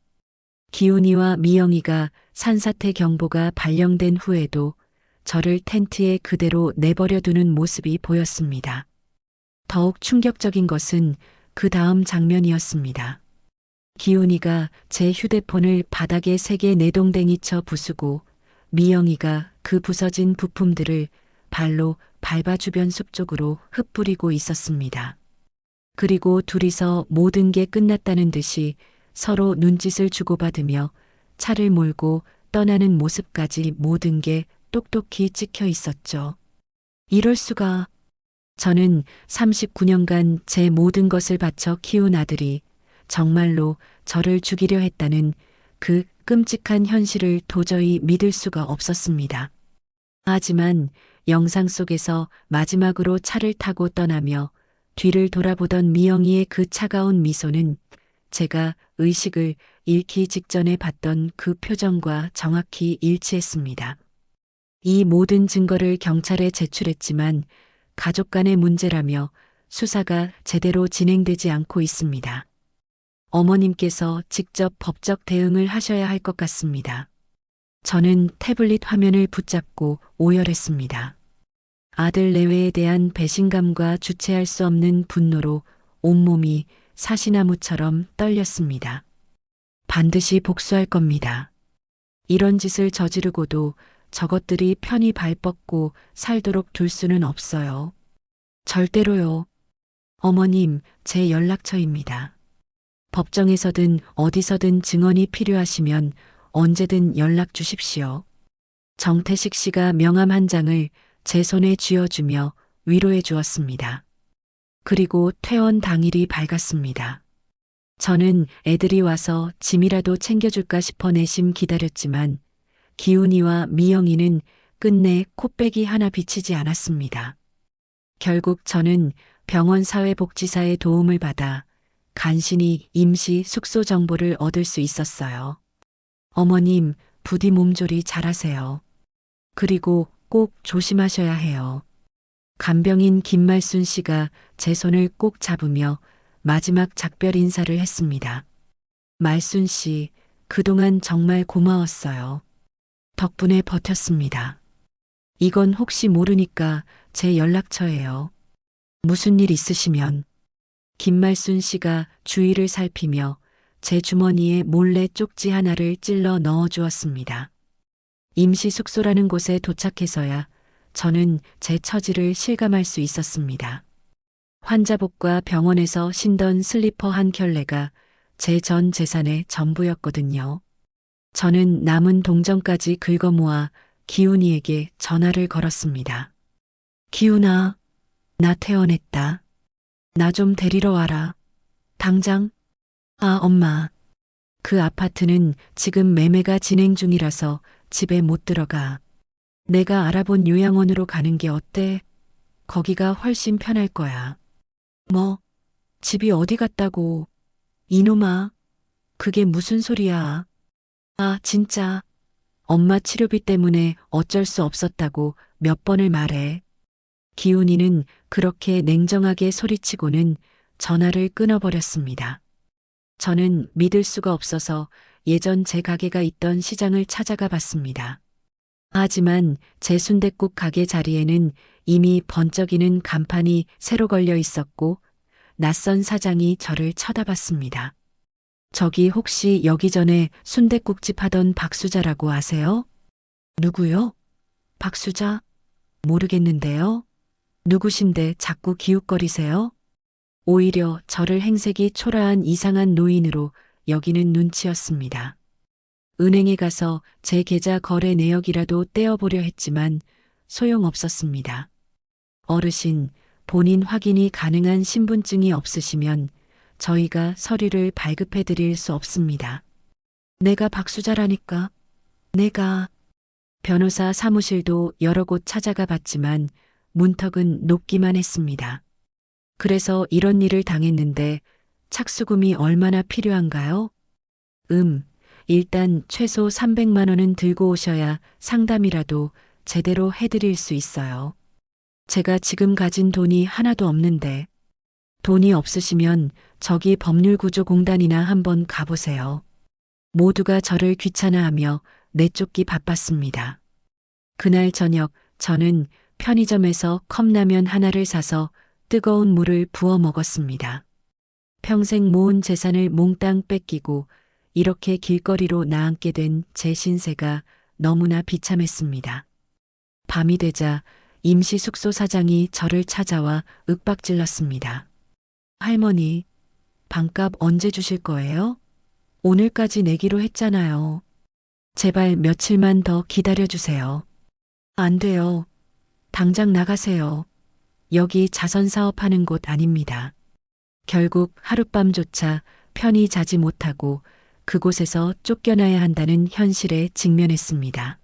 기훈이와 미영이가 산사태 경보가 발령된 후에도 저를 텐트에 그대로 내버려 두는 모습이 보였습니다. 더욱 충격적인 것은 그 다음 장면이었습니다. 기훈이가 제 휴대폰을 바닥에 세게 내동댕이쳐 부수고 미영이가 그 부서진 부품들을 발로 밟아 주변 숲 쪽으로 흩뿌리고 있었습니다. 그리고 둘이서 모든 게 끝났다는 듯이 서로 눈짓을 주고받으며 차를 몰고 떠나는 모습까지 모든 게 똑똑히 찍혀 있었죠. 이럴 수가. 저는 39년간 제 모든 것을 바쳐 키운 아들이 정말로 저를 죽이려 했다는 그 끔찍한 현실을 도저히 믿을 수가 없었습니다. 하지만 영상 속에서 마지막으로 차를 타고 떠나며 뒤를 돌아보던 미영이의 그 차가운 미소는 제가 의식을 잃기 직전에 봤던 그 표정과 정확히 일치했습니다. 이 모든 증거를 경찰에 제출했지만 가족 간의 문제라며 수사가 제대로 진행되지 않고 있습니다. 어머님께서 직접 법적 대응을 하셔야 할 것 같습니다. 저는 태블릿 화면을 붙잡고 오열했습니다. 아들 내외에 대한 배신감과 주체할 수 없는 분노로 온몸이 사시나무처럼 떨렸습니다. 반드시 복수할 겁니다. 이런 짓을 저지르고도 저것들이 편히 발 뻗고 살도록 둘 수는 없어요. 절대로요. 어머님, 제 연락처입니다. 법정에서든 어디서든 증언이 필요하시면 언제든 연락 주십시오. 정태식 씨가 명함 한 장을 제 손에 쥐어주며 위로해 주었습니다. 그리고 퇴원 당일이 밝았습니다. 저는 애들이 와서 짐이라도 챙겨줄까 싶어 내심 기다렸지만 기훈이와 미영이는 끝내 코빼기 하나 비치지 않았습니다. 결국 저는 병원 사회복지사의 도움을 받아 간신히 임시 숙소 정보를 얻을 수 있었어요. 어머님, 부디 몸조리 잘하세요. 그리고 꼭 조심하셔야 해요. 간병인 김말순 씨가 제 손을 꼭 잡으며 마지막 작별 인사를 했습니다. 말순 씨, 그동안 정말 고마웠어요. 덕분에 버텼습니다. 이건 혹시 모르니까 제 연락처예요. 무슨 일 있으시면. 김말순 씨가 주위를 살피며 제 주머니에 몰래 쪽지 하나를 찔러 넣어 주었습니다. 임시 숙소라는 곳에 도착해서야 저는 제 처지를 실감할 수 있었습니다. 환자복과 병원에서 신던 슬리퍼 한 켤레가 제 전 재산의 전부였거든요. 저는 남은 동전까지 긁어모아 기훈이에게 전화를 걸었습니다. 기훈아, 나 퇴원했다. 나 좀 데리러 와라. 당장? 아, 엄마. 그 아파트는 지금 매매가 진행 중이라서 집에 못 들어가. 내가 알아본 요양원으로 가는 게 어때? 거기가 훨씬 편할 거야. 뭐? 집이 어디 갔다고? 이놈아, 그게 무슨 소리야? 아, 진짜. 엄마 치료비 때문에 어쩔 수 없었다고 몇 번을 말해. 기훈이는 그렇게 냉정하게 소리치고는 전화를 끊어버렸습니다. 저는 믿을 수가 없어서 예전 제 가게가 있던 시장을 찾아가 봤습니다. 하지만 제 순댓국 가게 자리에는 이미 번쩍이는 간판이 새로 걸려 있었고 낯선 사장이 저를 쳐다봤습니다. 저기 혹시 여기 전에 순댓국집 하던 박수자라고 아세요? 누구요? 박수자? 모르겠는데요. 누구신데 자꾸 기웃거리세요? 오히려 저를 행색이 초라한 이상한 노인으로 여기는 눈치였습니다. 은행에 가서 제 계좌 거래 내역이라도 떼어보려 했지만 소용없었습니다. 어르신, 본인 확인이 가능한 신분증이 없으시면 저희가 서류를 발급해 드릴 수 없습니다. 내가 박수자라니까. 내가. 변호사 사무실도 여러 곳 찾아가 봤지만 문턱은 높기만 했습니다. 그래서 이런 일을 당했는데 착수금이 얼마나 필요한가요? 일단 최소 300만 원은 들고 오셔야 상담이라도 제대로 해드릴 수 있어요. 제가 지금 가진 돈이 하나도 없는데 돈이 없으시면 저기 법률구조공단이나 한번 가보세요. 모두가 저를 귀찮아하며 내쫓기 바빴습니다. 그날 저녁 저는 편의점에서 컵라면 하나를 사서 뜨거운 물을 부어 먹었습니다. 평생 모은 재산을 몽땅 뺏기고 이렇게 길거리로 나앉게 된 제 신세가 너무나 비참했습니다. 밤이 되자 임시 숙소 사장이 저를 찾아와 윽박질렀습니다. 할머니, 방값 언제 주실 거예요? 오늘까지 내기로 했잖아요. 제발 며칠만 더 기다려주세요. 안 돼요. 당장 나가세요. 여기 자선 사업하는 곳 아닙니다. 결국 하룻밤조차 편히 자지 못하고 그곳에서 쫓겨나야 한다는 현실에 직면했습니다.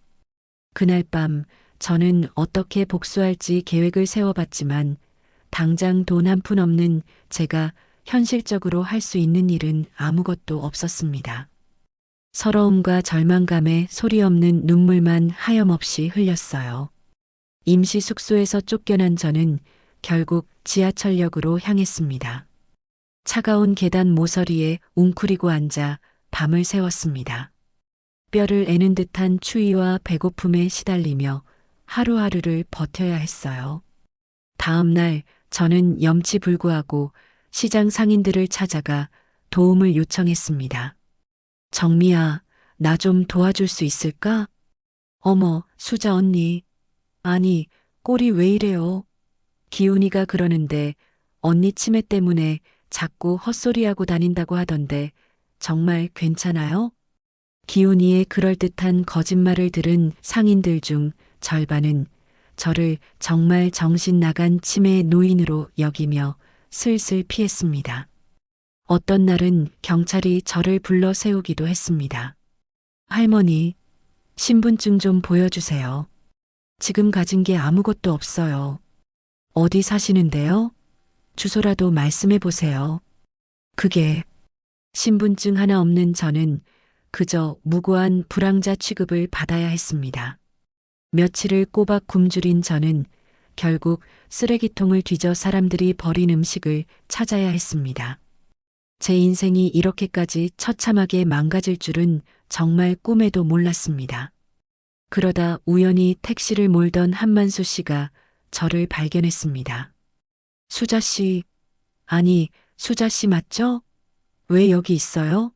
그날 밤 저는 어떻게 복수할지 계획을 세워봤지만 당장 돈 한 푼 없는 제가 현실적으로 할 수 있는 일은 아무것도 없었습니다. 서러움과 절망감에 소리 없는 눈물만 하염없이 흘렸어요. 임시 숙소에서 쫓겨난 저는 결국 지하철역으로 향했습니다. 차가운 계단 모서리에 웅크리고 앉아 밤을 새웠습니다. 뼈를 애는 듯한 추위와 배고픔에 시달리며 하루하루를 버텨야 했어요. 다음 날 저는 염치불구하고 시장 상인들을 찾아가 도움을 요청했습니다. 정미야, 나 좀 도와줄 수 있을까? 어머, 수자 언니. 아니, 꼴이 왜 이래요? 기훈이가 그러는데 언니 치매 때문에 자꾸 헛소리하고 다닌다고 하던데 정말 괜찮아요? 기훈이의 그럴듯한 거짓말을 들은 상인들 중 절반은 저를 정말 정신 나간 치매 노인으로 여기며 슬슬 피했습니다. 어떤 날은 경찰이 저를 불러 세우기도 했습니다. 할머니, 신분증 좀 보여주세요. 지금 가진 게 아무것도 없어요. 어디 사시는데요? 주소라도 말씀해 보세요. 그게 신분증 하나 없는 저는 그저 무고한 불황자 취급을 받아야 했습니다. 며칠을 꼬박 굶주린 저는 결국 쓰레기통을 뒤져 사람들이 버린 음식을 찾아야 했습니다. 제 인생이 이렇게까지 처참하게 망가질 줄은 정말 꿈에도 몰랐습니다. 그러다 우연히 택시를 몰던 한만수 씨가 저를 발견했습니다. 수자 씨, 아니, 수자 씨 맞죠? 왜 여기 있어요?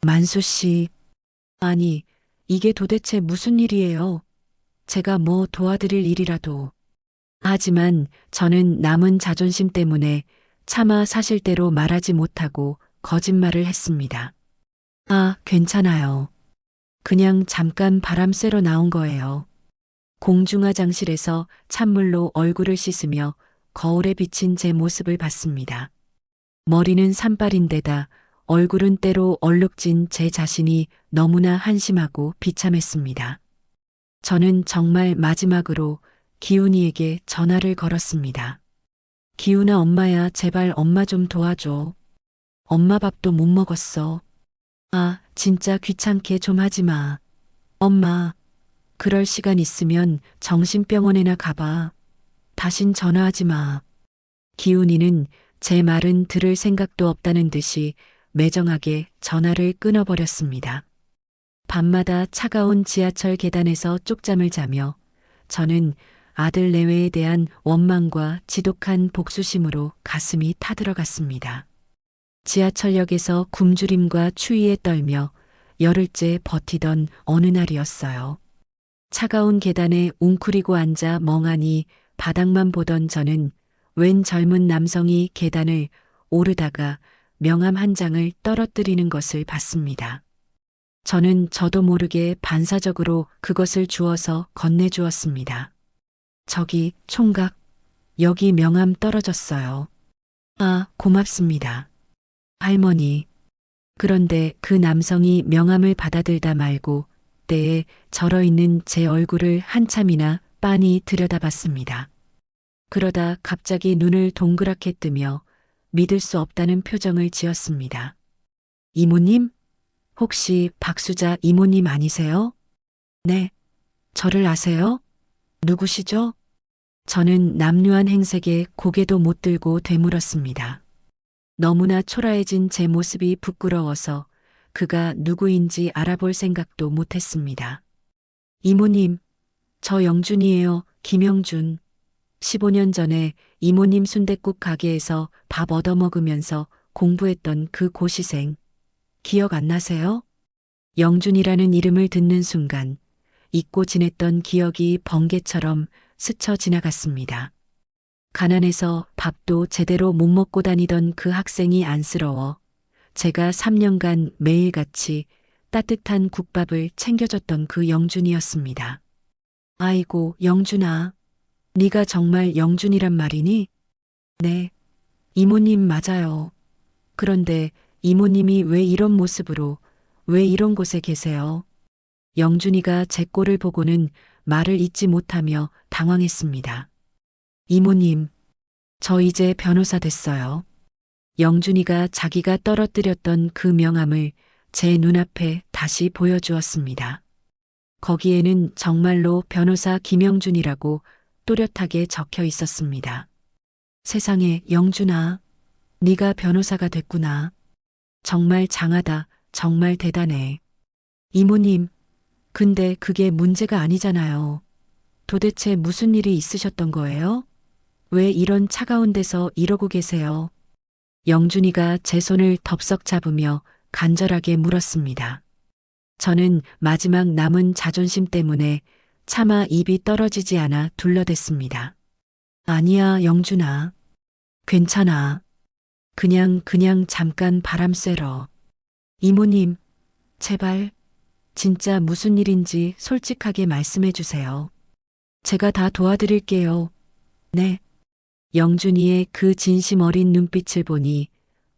만수 씨, 아니, 이게 도대체 무슨 일이에요? 제가 뭐 도와드릴 일이라도. 하지만 저는 남은 자존심 때문에 차마 사실대로 말하지 못하고 거짓말을 했습니다. 아, 괜찮아요. 그냥 잠깐 바람 쐬러 나온 거예요. 공중화장실에서 찬물로 얼굴을 씻으며 거울에 비친 제 모습을 봤습니다. 머리는 산발인데다 얼굴은 때로 얼룩진 제 자신이 너무나 한심하고 비참했습니다. 저는 정말 마지막으로 기훈이에게 전화를 걸었습니다. 기훈아, 엄마야, 제발 엄마 좀 도와줘. 엄마 밥도 못 먹었어. 아, 진짜 귀찮게 좀 하지 마. 엄마, 그럴 시간 있으면 정신병원에나 가봐. 다신 전화하지 마. 기훈이는 제 말은 들을 생각도 없다는 듯이 매정하게 전화를 끊어버렸습니다. 밤마다 차가운 지하철 계단에서 쪽잠을 자며 저는 아들 내외에 대한 원망과 지독한 복수심으로 가슴이 타들어갔습니다. 지하철역에서 굶주림과 추위에 떨며 열흘째 버티던 어느 날이었어요. 차가운 계단에 웅크리고 앉아 멍하니 바닥만 보던 저는 웬 젊은 남성이 계단을 오르다가 명함 한 장을 떨어뜨리는 것을 봤습니다. 저는 저도 모르게 반사적으로 그것을 주워서 건네주었습니다. 저기 총각, 여기 명함 떨어졌어요. 아, 고맙습니다. 할머니. 그런데 그 남성이 명함을 받아들다 말고 때에 절어있는 제 얼굴을 한참이나 빤히 들여다봤습니다. 그러다 갑자기 눈을 동그랗게 뜨며 믿을 수 없다는 표정을 지었습니다. 이모님? 혹시 박수자 이모님 아니세요? 네. 저를 아세요? 누구시죠? 저는 남루한 행색에 고개도 못 들고 되물었습니다. 너무나 초라해진 제 모습이 부끄러워서 그가 누구인지 알아볼 생각도 못했습니다. 이모님, 저 영준이에요. 김영준. 15년 전에 이모님 순댓국 가게에서 밥 얻어먹으면서 공부했던 그 고시생. 기억 안 나세요? 영준이라는 이름을 듣는 순간 잊고 지냈던 기억이 번개처럼 스쳐 지나갔습니다. 가난해서 밥도 제대로 못 먹고 다니던 그 학생이 안쓰러워 제가 3년간 매일같이 따뜻한 국밥을 챙겨줬던 그 영준이었습니다. 아이고, 영준아. 네가 정말 영준이란 말이니? 네, 이모님 맞아요. 그런데 이모님이 왜 이런 모습으로, 왜 이런 곳에 계세요? 영준이가 제 꼴을 보고는 말을 잇지 못하며 당황했습니다. 이모님, 저 이제 변호사 됐어요. 영준이가 자기가 떨어뜨렸던 그 명함을 제 눈앞에 다시 보여주었습니다. 거기에는 정말로 변호사 김영준이라고 또렷하게 적혀 있었습니다. 세상에, 영준아, 네가 변호사가 됐구나. 정말 장하다. 정말 대단해. 이모님, 근데 그게 문제가 아니잖아요. 도대체 무슨 일이 있으셨던 거예요? 왜 이런 차가운 데서 이러고 계세요? 영준이가 제 손을 덥석 잡으며 간절하게 물었습니다. 저는 마지막 남은 자존심 때문에 차마 입이 떨어지지 않아 둘러댔습니다. 아니야, 영준아. 괜찮아. 그냥 잠깐 바람 쐬러. 이모님, 제발, 진짜 무슨 일인지 솔직하게 말씀해 주세요. 제가 다 도와드릴게요. 네. 영준이의 그 진심 어린 눈빛을 보니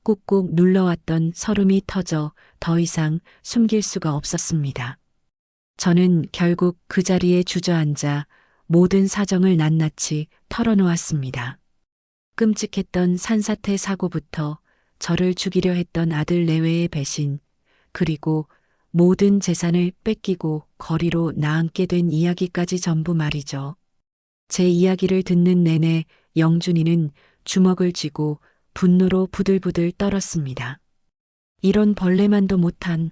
꾹꾹 눌러왔던 설움이 터져 더 이상 숨길 수가 없었습니다. 저는 결국 그 자리에 주저앉아 모든 사정을 낱낱이 털어놓았습니다. 끔찍했던 산사태 사고부터 저를 죽이려 했던 아들 내외의 배신, 그리고 모든 재산을 뺏기고 거리로 나앉게 된 이야기까지 전부 말이죠. 제 이야기를 듣는 내내 영준이는 주먹을 쥐고 분노로 부들부들 떨었습니다. 이런 벌레만도 못한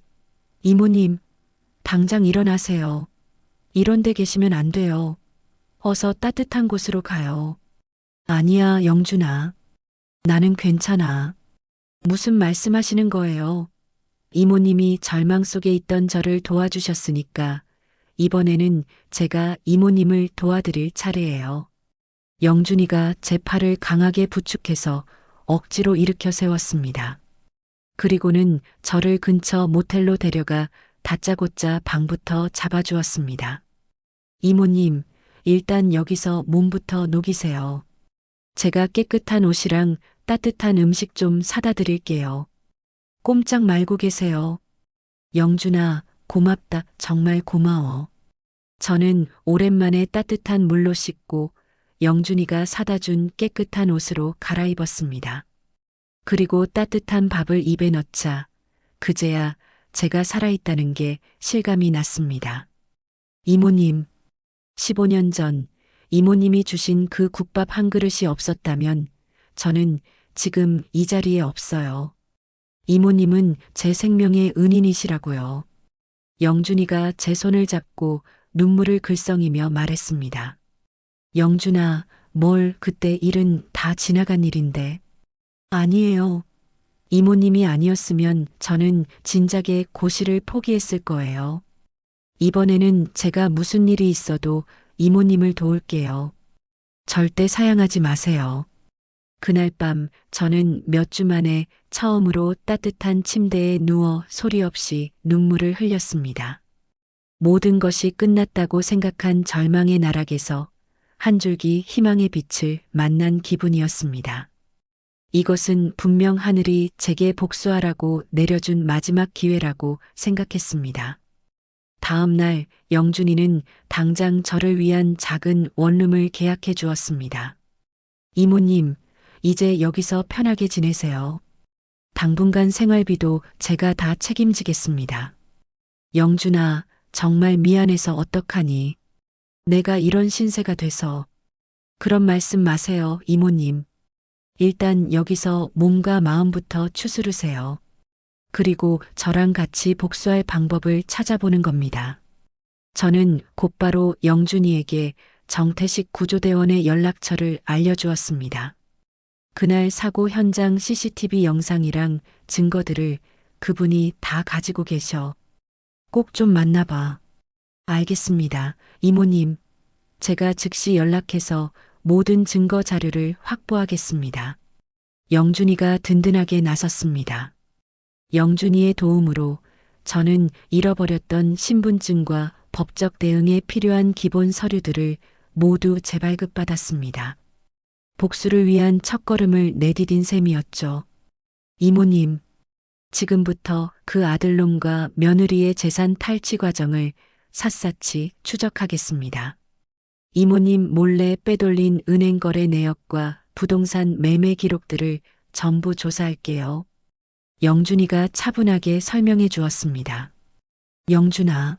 이모님, 당장 일어나세요. 이런 데 계시면 안 돼요. 어서 따뜻한 곳으로 가요. 아니야, 영준아. 나는 괜찮아. 무슨 말씀하시는 거예요? 이모님이 절망 속에 있던 저를 도와주셨으니까 이번에는 제가 이모님을 도와드릴 차례예요. 영준이가 제 팔을 강하게 부축해서 억지로 일으켜 세웠습니다. 그리고는 저를 근처 모텔로 데려가 다짜고짜 방부터 잡아주었습니다. 이모님, 일단 여기서 몸부터 녹이세요. 제가 깨끗한 옷이랑 따뜻한 음식 좀 사다 드릴게요. 꼼짝 말고 계세요. 영준아, 고맙다. 정말 고마워. 저는 오랜만에 따뜻한 물로 씻고 영준이가 사다 준 깨끗한 옷으로 갈아입었습니다. 그리고 따뜻한 밥을 입에 넣자 그제야 제가 살아있다는 게 실감이 났습니다. 이모님, 15년 전 이모님이 주신 그 국밥 한 그릇이 없었다면 저는 지금 이 자리에 없어요. 이모님은 제 생명의 은인이시라고요. 영준이가 제 손을 잡고 눈물을 글썽이며 말했습니다. 영준아, 뭘 그때 일은 다 지나간 일인데. 아니에요. 이모님이 아니었으면 저는 진작에 고시를 포기했을 거예요. 이번에는 제가 무슨 일이 있어도 이모님을 도울게요. 절대 사양하지 마세요. 그날 밤 저는 몇 주 만에 처음으로 따뜻한 침대에 누워 소리 없이 눈물을 흘렸습니다. 모든 것이 끝났다고 생각한 절망의 나락에서 한 줄기 희망의 빛을 만난 기분이었습니다. 이것은 분명 하늘이 제게 복수하라고 내려준 마지막 기회라고 생각했습니다. 다음 날 영준이는 당장 저를 위한 작은 원룸을 계약해 주었습니다. 이모님, 이제 여기서 편하게 지내세요. 당분간 생활비도 제가 다 책임지겠습니다. 영준아, 정말 미안해서 어떡하니. 내가 이런 신세가 돼서. 그런 말씀 마세요, 이모님. 일단 여기서 몸과 마음부터 추스르세요. 그리고 저랑 같이 복수할 방법을 찾아보는 겁니다. 저는 곧바로 영준이에게 정태식 구조대원의 연락처를 알려주었습니다. 그날 사고 현장 CCTV 영상이랑 증거들을 그분이 다 가지고 계셔. 꼭 좀 만나봐. 알겠습니다, 이모님. 제가 즉시 연락해서 모든 증거 자료를 확보하겠습니다. 영준이가 든든하게 나섰습니다. 영준이의 도움으로 저는 잃어버렸던 신분증과 법적 대응에 필요한 기본 서류들을 모두 재발급받았습니다. 복수를 위한 첫걸음을 내디딘 셈이었죠. 이모님, 지금부터 그 아들놈과 며느리의 재산 탈취 과정을 샅샅이 추적하겠습니다. 이모님 몰래 빼돌린 은행 거래 내역과 부동산 매매 기록들을 전부 조사할게요. 영준이가 차분하게 설명해 주었습니다. 영준아,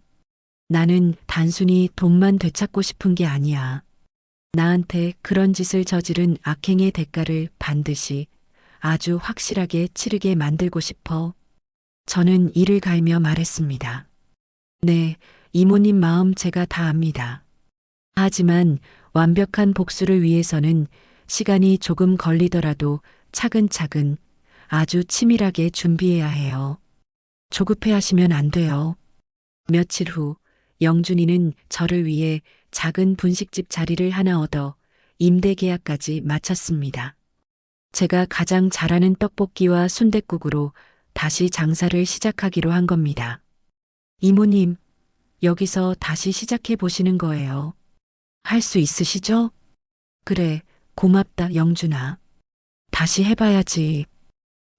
나는 단순히 돈만 되찾고 싶은 게 아니야. 나한테 그런 짓을 저지른 악행의 대가를 반드시 아주 확실하게 치르게 만들고 싶어. 저는 이를 갈며 말했습니다. 네, 이모님 마음 제가 다 압니다. 하지만 완벽한 복수를 위해서는 시간이 조금 걸리더라도 차근차근 아주 치밀하게 준비해야 해요. 조급해 하시면 안 돼요. 며칠 후 영준이는 저를 위해 작은 분식집 자리를 하나 얻어 임대 계약까지 마쳤습니다. 제가 가장 잘하는 떡볶이와 순댓국으로 다시 장사를 시작하기로 한 겁니다. 이모님, 여기서 다시 시작해 보시는 거예요. 할 수 있으시죠? 그래, 고맙다, 영준아. 다시 해봐야지.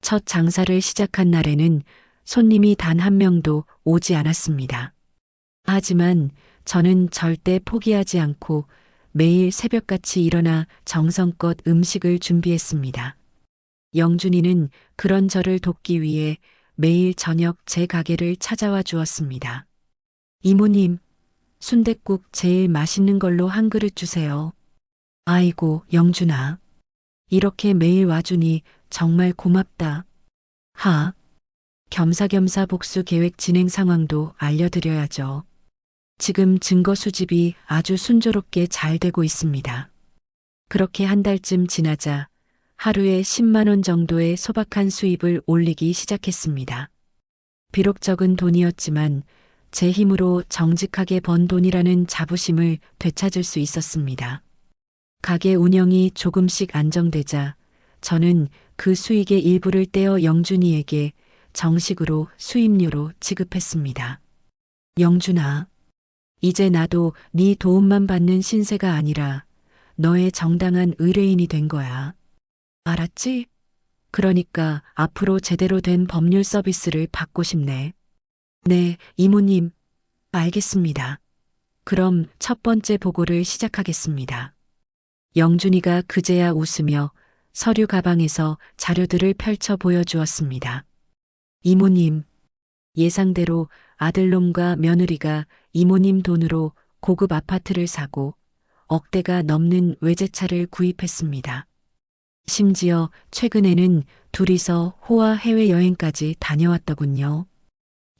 첫 장사를 시작한 날에는 손님이 단 한 명도 오지 않았습니다. 하지만 저는 절대 포기하지 않고 매일 새벽같이 일어나 정성껏 음식을 준비했습니다. 영준이는 그런 저를 돕기 위해 매일 저녁 제 가게를 찾아와 주었습니다. 이모님, 순댓국 제일 맛있는 걸로 한 그릇 주세요. 아이고, 영준아. 이렇게 매일 와주니 정말 고맙다. 겸사겸사 복수 계획 진행 상황도 알려드려야죠. 지금 증거 수집이 아주 순조롭게 잘 되고 있습니다. 그렇게 한 달쯤 지나자 하루에 10만 원 정도의 소박한 수입을 올리기 시작했습니다. 비록 적은 돈이었지만 제 힘으로 정직하게 번 돈이라는 자부심을 되찾을 수 있었습니다. 가게 운영이 조금씩 안정되자 저는 그 수익의 일부를 떼어 영준이에게 정식으로 수입료로 지급했습니다. 영준아, 이제 나도 네 도움만 받는 신세가 아니라 너의 정당한 의뢰인이 된 거야. 알았지? 그러니까 앞으로 제대로 된 법률 서비스를 받고 싶네. 네, 이모님. 알겠습니다. 그럼 첫 번째 보고를 시작하겠습니다. 영준이가 그제야 웃으며 서류 가방에서 자료들을 펼쳐 보여주었습니다. 이모님, 예상대로 아들놈과 며느리가 이모님 돈으로 고급 아파트를 사고 억대가 넘는 외제차를 구입했습니다. 심지어 최근에는 둘이서 호화 해외여행까지 다녀왔더군요.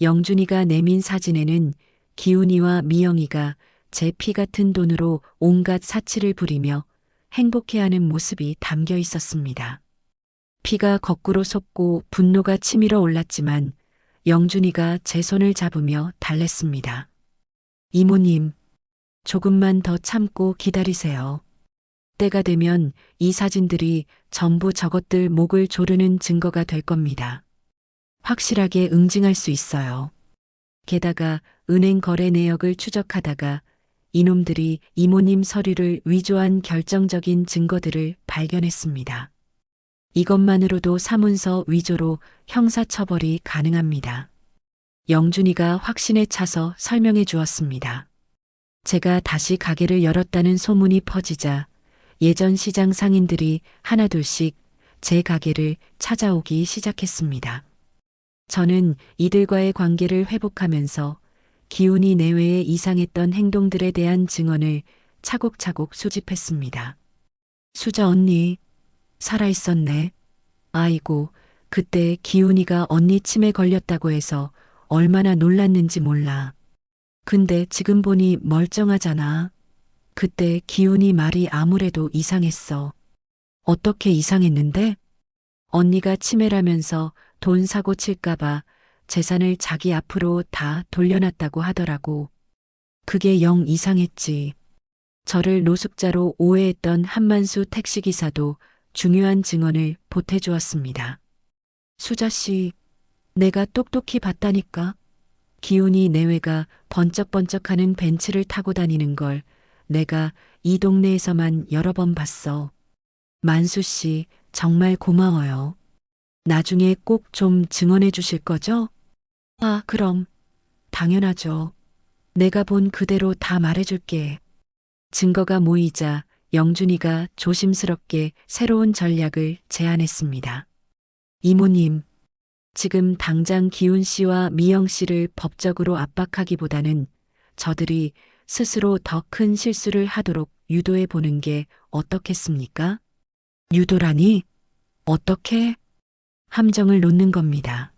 영준이가 내민 사진에는 기훈이와 미영이가 제 피 같은 돈으로 온갖 사치를 부리며 행복해하는 모습이 담겨 있었습니다. 피가 거꾸로 솟고 분노가 치밀어 올랐지만 영준이가 제 손을 잡으며 달랬습니다. 이모님, 조금만 더 참고 기다리세요. 때가 되면 이 사진들이 전부 저것들 목을 조르는 증거가 될 겁니다. 확실하게 응징할 수 있어요. 게다가 은행 거래 내역을 추적하다가 이놈들이 이모님 서류를 위조한 결정적인 증거들을 발견했습니다. 이것만으로도 사문서 위조로 형사처벌이 가능합니다. 영준이가 확신에 차서 설명해 주었습니다. 제가 다시 가게를 열었다는 소문이 퍼지자 예전 시장 상인들이 하나둘씩 제 가게를 찾아오기 시작했습니다. 저는 이들과의 관계를 회복하면서 기훈이 내외에 이상했던 행동들에 대한 증언을 차곡차곡 수집했습니다. 수저 언니, 살아있었네. 아이고, 그때 기훈이가 언니 치매 걸렸다고 해서 얼마나 놀랐는지 몰라. 근데 지금 보니 멀쩡하잖아. 그때 기훈이 말이 아무래도 이상했어. 어떻게 이상했는데? 언니가 치매라면서 돈 사고 칠까봐 재산을 자기 앞으로 다 돌려놨다고 하더라고. 그게 영 이상했지. 저를 노숙자로 오해했던 한만수 택시기사도 중요한 증언을 보태주었습니다. 수자씨, 내가 똑똑히 봤다니까. 기훈이 내외가 번쩍번쩍하는 벤츠를 타고 다니는 걸 내가 이 동네에서만 여러 번 봤어. 만수씨, 정말 고마워요. 나중에 꼭 좀 증언해 주실 거죠? 아, 그럼. 당연하죠. 내가 본 그대로 다 말해줄게. 증거가 모이자 영준이가 조심스럽게 새로운 전략을 제안했습니다. 이모님, 지금 당장 기훈 씨와 미영 씨를 법적으로 압박하기보다는 저들이 스스로 더 큰 실수를 하도록 유도해 보는 게 어떻겠습니까? 유도라니? 어떻게? 함정을 놓는 겁니다.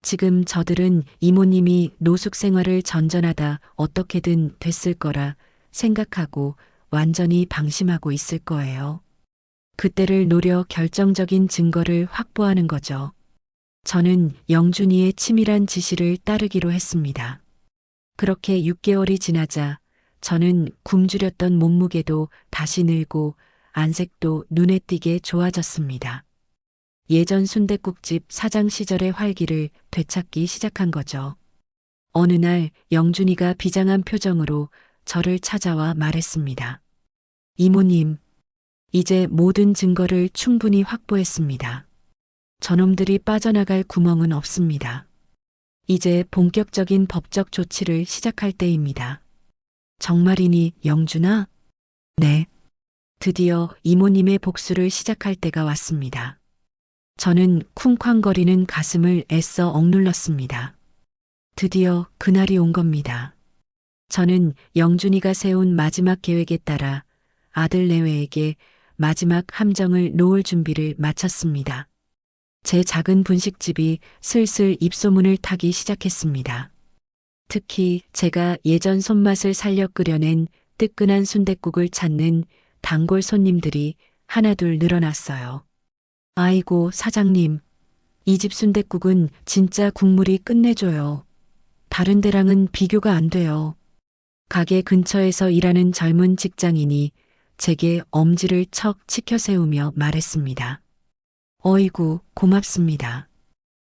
지금 저들은 이모님이 노숙 생활을 전전하다 어떻게든 됐을 거라 생각하고 완전히 방심하고 있을 거예요. 그때를 노려 결정적인 증거를 확보하는 거죠. 저는 영준이의 치밀한 지시를 따르기로 했습니다. 그렇게 6개월이 지나자 저는 굶주렸던 몸무게도 다시 늘고 안색도 눈에 띄게 좋아졌습니다. 예전 순댓국집 사장 시절의 활기를 되찾기 시작한 거죠. 어느 날 영준이가 비장한 표정으로 저를 찾아와 말했습니다. 이모님, 이제 모든 증거를 충분히 확보했습니다. 저놈들이 빠져나갈 구멍은 없습니다. 이제 본격적인 법적 조치를 시작할 때입니다. 정말이니, 영준아? 네. 드디어 이모님의 복수를 시작할 때가 왔습니다. 저는 쿵쾅거리는 가슴을 애써 억눌렀습니다. 드디어 그날이 온 겁니다. 저는 영준이가 세운 마지막 계획에 따라 아들 내외에게 마지막 함정을 놓을 준비를 마쳤습니다. 제 작은 분식집이 슬슬 입소문을 타기 시작했습니다. 특히 제가 예전 손맛을 살려 끓여낸 뜨끈한 순댓국을 찾는 단골 손님들이 하나둘 늘어났어요. 아이고, 사장님, 이 집 순댓국은 진짜 국물이 끝내줘요. 다른 데랑은 비교가 안 돼요. 가게 근처에서 일하는 젊은 직장인이 제게 엄지를 척 치켜 세우며 말했습니다. 어이구, 고맙습니다.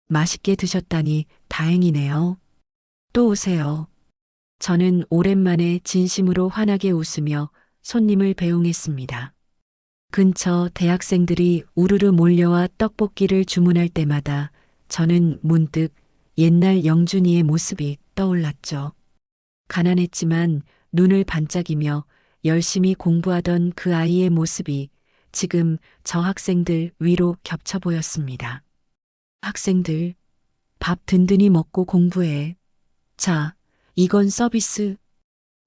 맛있게 드셨다니 다행이네요. 또 오세요. 저는 오랜만에 진심으로 환하게 웃으며 손님을 배웅했습니다. 근처 대학생들이 우르르 몰려와 떡볶이를 주문할 때마다 저는 문득 옛날 영준이의 모습이 떠올랐죠. 가난했지만 눈을 반짝이며 열심히 공부하던 그 아이의 모습이 지금 저 학생들 위로 겹쳐 보였습니다. 학생들, 밥 든든히 먹고 공부해. 자, 이건 서비스.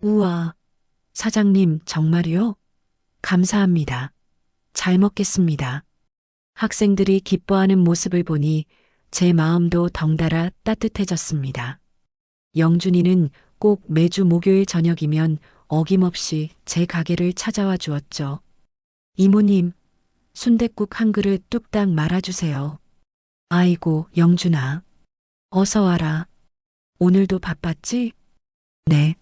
우와, 사장님 정말요? 감사합니다. 잘 먹겠습니다. 학생들이 기뻐하는 모습을 보니 제 마음도 덩달아 따뜻해졌습니다. 영준이는 꼭 매주 목요일 저녁이면 어김없이 제 가게를 찾아와 주었죠. 이모님, 순댓국 한 그릇 뚝딱 말아주세요. 아이고, 영준아. 어서 와라. 오늘도 바빴지? 네.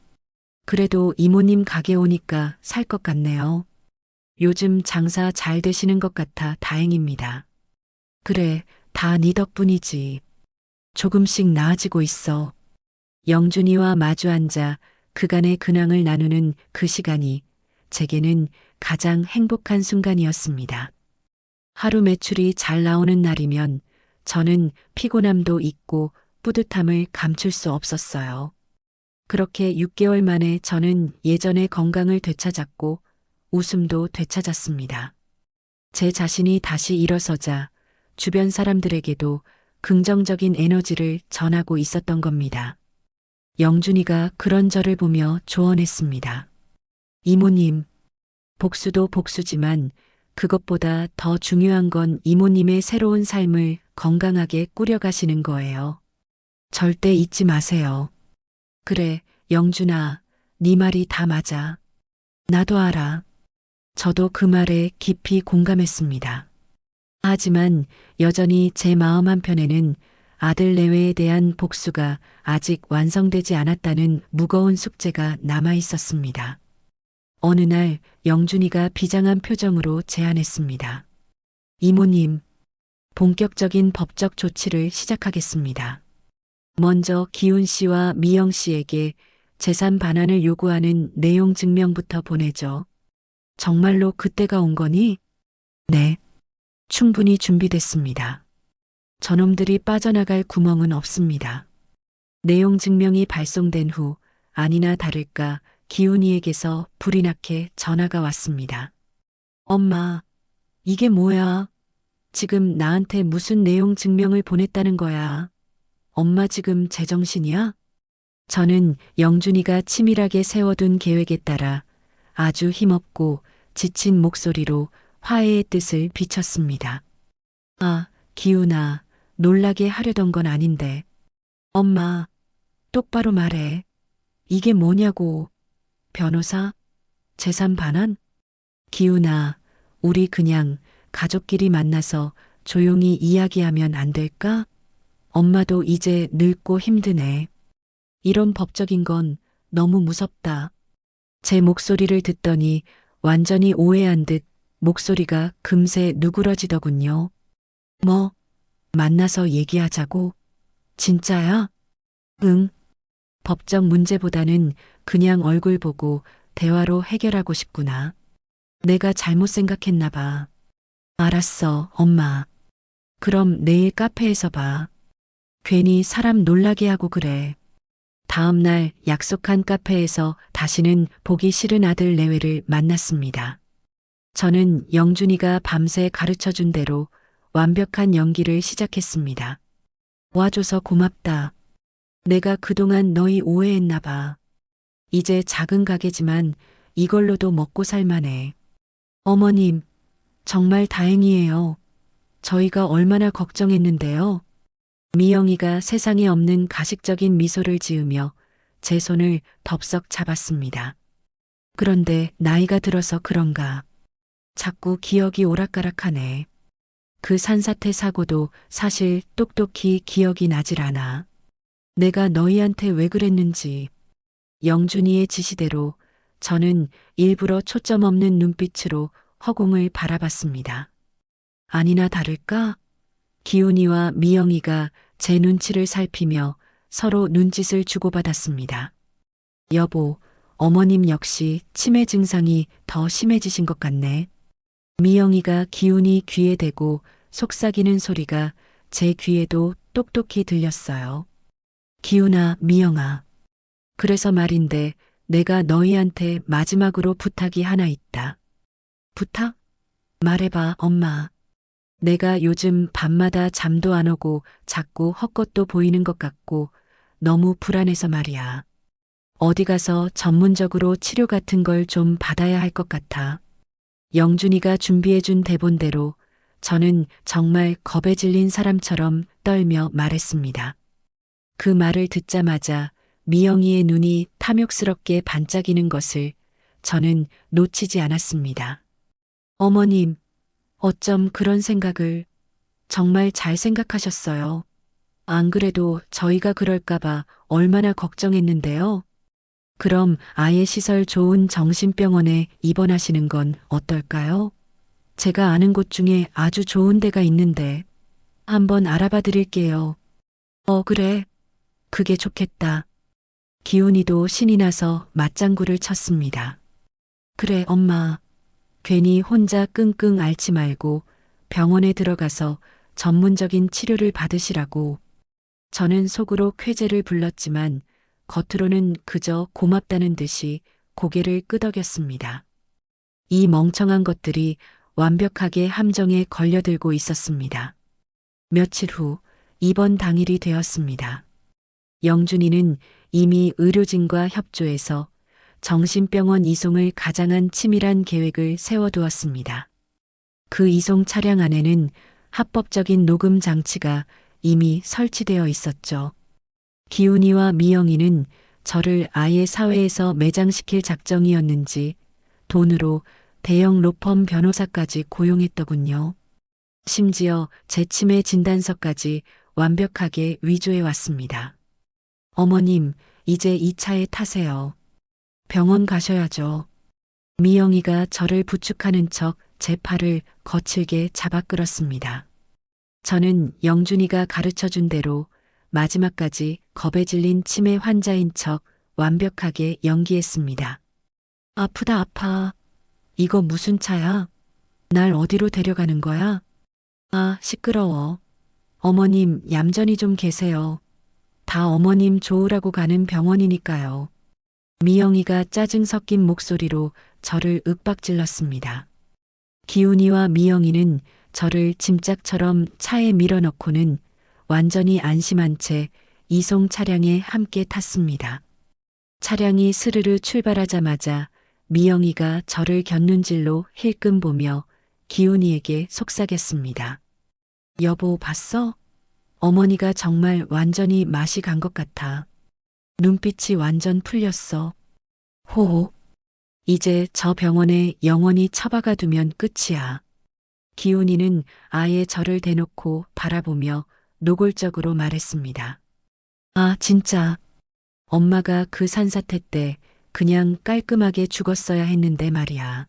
그래도 이모님 가게 오니까 살 것 같네요. 요즘 장사 잘 되시는 것 같아 다행입니다. 그래, 다 네 덕분이지. 조금씩 나아지고 있어. 영준이와 마주 앉아 그간의 근황을 나누는 그 시간이 제게는 가장 행복한 순간이었습니다. 하루 매출이 잘 나오는 날이면 저는 피곤함도 잊고 뿌듯함을 감출 수 없었어요. 그렇게 6개월 만에 저는 예전의 건강을 되찾았고 웃음도 되찾았습니다. 제 자신이 다시 일어서자 주변 사람들에게도 긍정적인 에너지를 전하고 있었던 겁니다. 영준이가 그런 저를 보며 조언했습니다. 이모님, 복수도 복수지만 그것보다 더 중요한 건 이모님의 새로운 삶을 건강하게 꾸려가시는 거예요. 절대 잊지 마세요. 그래, 영준아, 네 말이 다 맞아. 나도 알아. 저도 그 말에 깊이 공감했습니다. 하지만 여전히 제 마음 한편에는 아들 내외에 대한 복수가 아직 완성되지 않았다는 무거운 숙제가 남아 있었습니다. 어느 날 영준이가 비장한 표정으로 제안했습니다. 이모님, 본격적인 법적 조치를 시작하겠습니다. 먼저 기훈 씨와 미영 씨에게 재산 반환을 요구하는 내용 증명부터 보내죠. 정말로 그때가 온 거니? 네, 충분히 준비됐습니다. 저놈들이 빠져나갈 구멍은 없습니다. 내용 증명이 발송된 후 아니나 다를까 기훈이에게서 불이 나게 전화가 왔습니다. 엄마, 이게 뭐야? 지금 나한테 무슨 내용 증명을 보냈다는 거야? 엄마 지금 제정신이야? 저는 영준이가 치밀하게 세워둔 계획에 따라 아주 힘없고 지친 목소리로 화해의 뜻을 비쳤습니다. 아, 기훈아, 놀라게 하려던 건 아닌데. 엄마, 똑바로 말해. 이게 뭐냐고. 변호사? 재산 반환? 기훈아, 우리 그냥 가족끼리 만나서 조용히 이야기하면 안 될까? 엄마도 이제 늙고 힘드네. 이런 법적인 건 너무 무섭다. 제 목소리를 듣더니 완전히 오해한 듯 목소리가 금세 누그러지더군요. 뭐, 만나서 얘기하자고? 진짜야? 응. 법적 문제보다는 그냥 얼굴 보고 대화로 해결하고 싶구나. 내가 잘못 생각했나 봐. 알았어, 엄마. 그럼 내일 카페에서 봐. 괜히 사람 놀라게 하고 그래. 다음 날 약속한 카페에서 다시는 보기 싫은 아들 내외를 만났습니다. 저는 영준이가 밤새 가르쳐 준 대로 완벽한 연기를 시작했습니다. 와줘서 고맙다. 내가 그동안 너희 오해했나 봐. 이제 작은 가게지만 이걸로도 먹고 살만해. 어머님, 정말 다행이에요. 저희가 얼마나 걱정했는데요. 미영이가 세상에 없는 가식적인 미소를 지으며 제 손을 덥석 잡았습니다. 그런데 나이가 들어서 그런가. 자꾸 기억이 오락가락하네. 그 산사태 사고도 사실 똑똑히 기억이 나질 않아. 내가 너희한테 왜 그랬는지. 영준이의 지시대로 저는 일부러 초점 없는 눈빛으로 허공을 바라봤습니다. 아니나 다를까? 기훈이와 미영이가 제 눈치를 살피며 서로 눈짓을 주고받았습니다. 여보, 어머님 역시 치매 증상이 더 심해지신 것 같네. 미영이가 기훈이 귀에 대고 속삭이는 소리가 제 귀에도 똑똑히 들렸어요. 기훈아, 미영아. 그래서 말인데 내가 너희한테 마지막으로 부탁이 하나 있다. 부탁? 말해봐, 엄마. 내가 요즘 밤마다 잠도 안 오고 자꾸 헛것도 보이는 것 같고 너무 불안해서 말이야. 어디 가서 전문적으로 치료 같은 걸 좀 받아야 할 것 같아. 영준이가 준비해준 대본대로 저는 정말 겁에 질린 사람처럼 떨며 말했습니다. 그 말을 듣자마자 미영이의 눈이 탐욕스럽게 반짝이는 것을 저는 놓치지 않았습니다. 어머님, 어쩜 그런 생각을 정말 잘 생각하셨어요. 안 그래도 저희가 그럴까봐 얼마나 걱정했는데요. 그럼 아예 시설 좋은 정신병원에 입원하시는 건 어떨까요? 제가 아는 곳 중에 아주 좋은 데가 있는데 한번 알아봐 드릴게요. 그래. 그게 좋겠다. 기훈이도 신이 나서 맞장구를 쳤습니다. 그래, 엄마. 괜히 혼자 끙끙 앓지 말고 병원에 들어가서 전문적인 치료를 받으시라고. 저는 속으로 쾌재를 불렀지만 겉으로는 그저 고맙다는 듯이 고개를 끄덕였습니다. 이 멍청한 것들이 완벽하게 함정에 걸려들고 있었습니다. 며칠 후 입원 당일이 되었습니다. 영준이는 이미 의료진과 협조해서 정신병원 이송을 가장한 치밀한 계획을 세워두었습니다. 그 이송 차량 안에는 합법적인 녹음 장치가 이미 설치되어 있었죠. 기훈이와 미영이는 저를 아예 사회에서 매장시킬 작정이었는지 돈으로 대형 로펌 변호사까지 고용했더군요. 심지어 제 치매 진단서까지 완벽하게 위조해 왔습니다. 어머님, 이제 이 차에 타세요. 병원 가셔야죠. 미영이가 저를 부축하는 척 제 팔을 거칠게 잡아 끌었습니다. 저는 영준이가 가르쳐준 대로 마지막까지 겁에 질린 치매 환자인 척 완벽하게 연기했습니다. 아프다, 아파. 이거 무슨 차야? 날 어디로 데려가는 거야? 아, 시끄러워. 어머님, 얌전히 좀 계세요. 다 어머님 좋으라고 가는 병원이니까요. 미영이가 짜증 섞인 목소리로 저를 윽박질렀습니다. 기훈이와 미영이는 저를 짐짝처럼 차에 밀어넣고는 완전히 안심한 채 이송 차량에 함께 탔습니다. 차량이 스르르 출발하자마자 미영이가 저를 곁눈질로 힐끔 보며 기훈이에게 속삭였습니다. 여보, 봤어? 어머니가 정말 완전히 맛이 간 것 같아. 눈빛이 완전 풀렸어. 호호. 이제 저 병원에 영원히 처박아 두면 끝이야. 기훈이는 아예 저를 대놓고 바라보며 노골적으로 말했습니다. 아, 진짜. 엄마가 그 산사태 때 그냥 깔끔하게 죽었어야 했는데 말이야.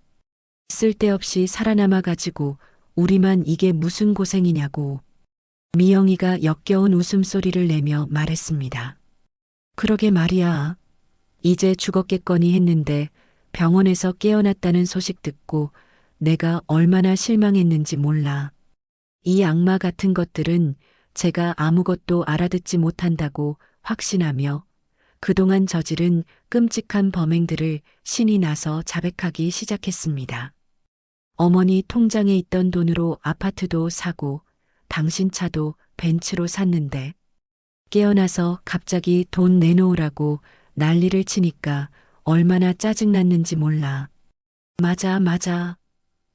쓸데없이 살아남아 가지고 우리만 이게 무슨 고생이냐고. 미영이가 역겨운 웃음소리를 내며 말했습니다. 그러게 말이야. 이제 죽었겠거니 했는데 병원에서 깨어났다는 소식 듣고 내가 얼마나 실망했는지 몰라. 이 악마 같은 것들은 제가 아무것도 알아듣지 못한다고 확신하며 그동안 저지른 끔찍한 범행들을 신이 나서 자백하기 시작했습니다. 어머니 통장에 있던 돈으로 아파트도 사고 당신 차도 벤츠로 샀는데 깨어나서 갑자기 돈 내놓으라고 난리를 치니까 얼마나 짜증났는지 몰라. 맞아.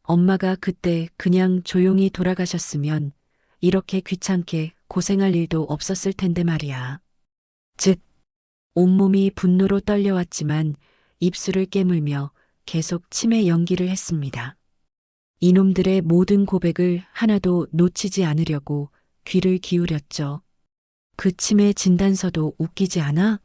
엄마가 그때 그냥 조용히 돌아가셨으면 이렇게 귀찮게 고생할 일도 없었을 텐데 말이야. 즉, 온몸이 분노로 떨려왔지만 입술을 깨물며 계속 치매 연기를 했습니다. 이놈들의 모든 고백을 하나도 놓치지 않으려고 귀를 기울였죠. 그 치매 진단서도 웃기지 않아?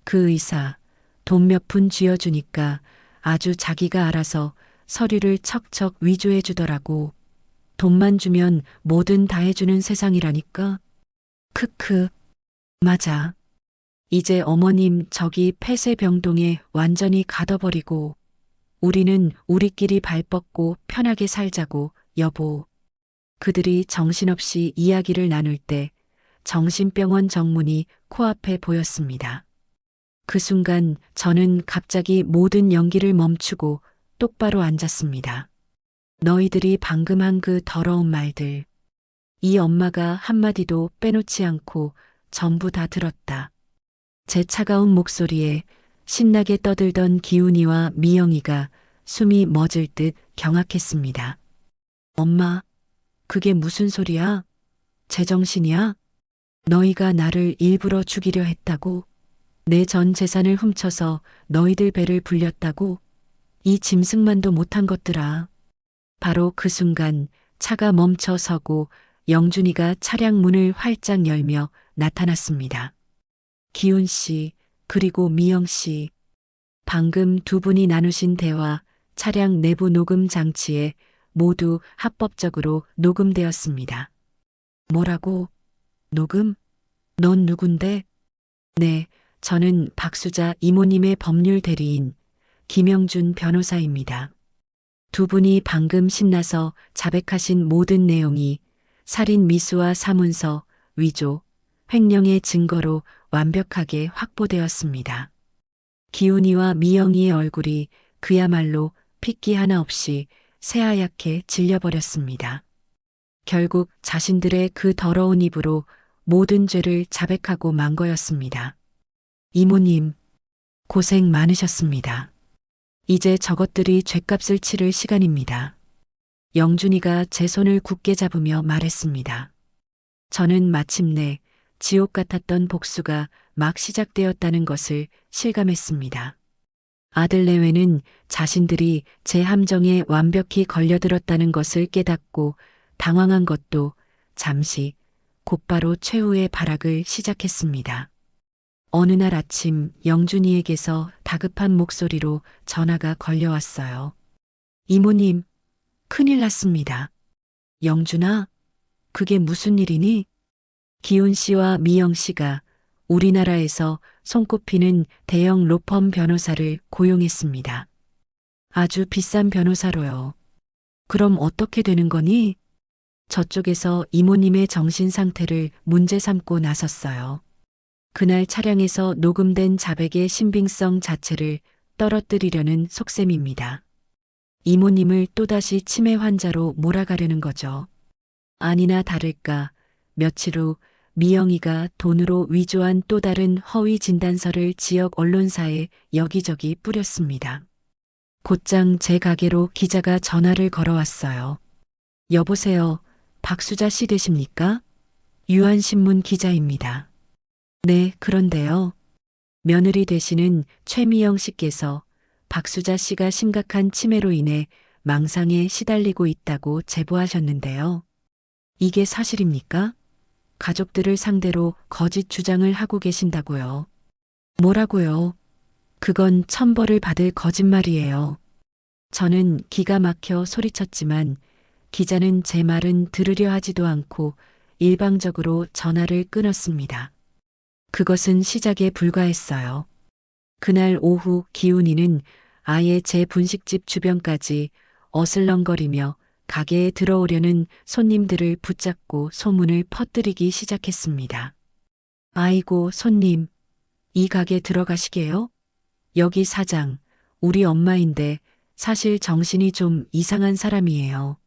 그 의사 돈 몇 푼 쥐어주니까 아주 자기가 알아서 서류를 척척 위조해 주더라고. 돈만 주면 뭐든 다 해주는 세상이라니까. 크크. 맞아. 이제 어머님 저기 폐쇄병동에 완전히 가둬버리고 우리는 우리끼리 발 뻗고 편하게 살자고, 여보. 그들이 정신없이 이야기를 나눌 때 정신병원 정문이 코앞에 보였습니다. 그 순간 저는 갑자기 모든 연기를 멈추고 똑바로 앉았습니다. 너희들이 방금 한 그 더러운 말들. 이 엄마가 한마디도 빼놓지 않고 전부 다 들었다. 제 차가운 목소리에 신나게 떠들던 기훈이와 미영이가 숨이 멎을 듯 경악했습니다. 엄마, 그게 무슨 소리야? 제정신이야? 너희가 나를 일부러 죽이려 했다고? 내 전 재산을 훔쳐서 너희들 배를 불렸다고? 이 짐승만도 못한 것들아. 바로 그 순간 차가 멈춰 서고 영준이가 차량 문을 활짝 열며 나타났습니다. 기훈 씨, 그리고 미영 씨. 방금 두 분이 나누신 대화, 차량 내부 녹음 장치에 모두 합법적으로 녹음되었습니다. 뭐라고? 녹음? 넌 누군데? 네, 저는 박수자 이모님의 법률 대리인 김영준 변호사입니다. 두 분이 방금 신나서 자백하신 모든 내용이 살인 미수와 사문서, 위조, 횡령의 증거로 완벽하게 확보되었습니다. 기훈이와 미영이의 얼굴이 그야말로 핏기 하나 없이 새하얗게 질려버렸습니다. 결국 자신들의 그 더러운 입으로 모든 죄를 자백하고 만 거였습니다. 이모님, 고생 많으셨습니다. 이제 저것들이 죗값을 치를 시간입니다. 영준이가 제 손을 굳게 잡으며 말했습니다. 저는 마침내 지옥 같았던 복수가 막 시작되었다는 것을 실감했습니다. 아들 내외는 자신들이 제 함정에 완벽히 걸려들었다는 것을 깨닫고 당황한 것도 잠시 곧바로 최후의 발악을 시작했습니다. 어느 날 아침 영준이에게서 다급한 목소리로 전화가 걸려왔어요. 이모님, 큰일 났습니다. 영준아, 그게 무슨 일이니? 기훈 씨와 미영 씨가 우리나라에서 손꼽히는 대형 로펌 변호사를 고용했습니다. 아주 비싼 변호사로요. 그럼 어떻게 되는 거니? 저쪽에서 이모님의 정신 상태를 문제 삼고 나섰어요. 그날 차량에서 녹음된 자백의 신빙성 자체를 떨어뜨리려는 속셈입니다. 이모님을 또다시 치매 환자로 몰아가려는 거죠. 아니나 다를까 며칠 후 미영이가 돈으로 위조한 또 다른 허위 진단서를 지역 언론사에 여기저기 뿌렸습니다. 곧장 제 가게로 기자가 전화를 걸어왔어요. 여보세요. 박수자 씨 되십니까? 유한신문 기자입니다. 네, 그런데요. 며느리 되시는 최미영 씨께서 박수자 씨가 심각한 치매로 인해 망상에 시달리고 있다고 제보하셨는데요. 이게 사실입니까? 가족들을 상대로 거짓 주장을 하고 계신다고요. 뭐라고요? 그건 천벌을 받을 거짓말이에요. 저는 기가 막혀 소리쳤지만 기자는 제 말은 들으려 하지도 않고 일방적으로 전화를 끊었습니다. 그것은 시작에 불과했어요. 그날 오후 기훈이는 아예 제 분식집 주변까지 어슬렁거리며 가게에 들어오려는 손님들을 붙잡고 소문을 퍼뜨리기 시작했습니다. 아이고, 손님, 이 가게 들어가시게요? 여기 사장, 우리 엄마인데 사실 정신이 좀 이상한 사람이에요.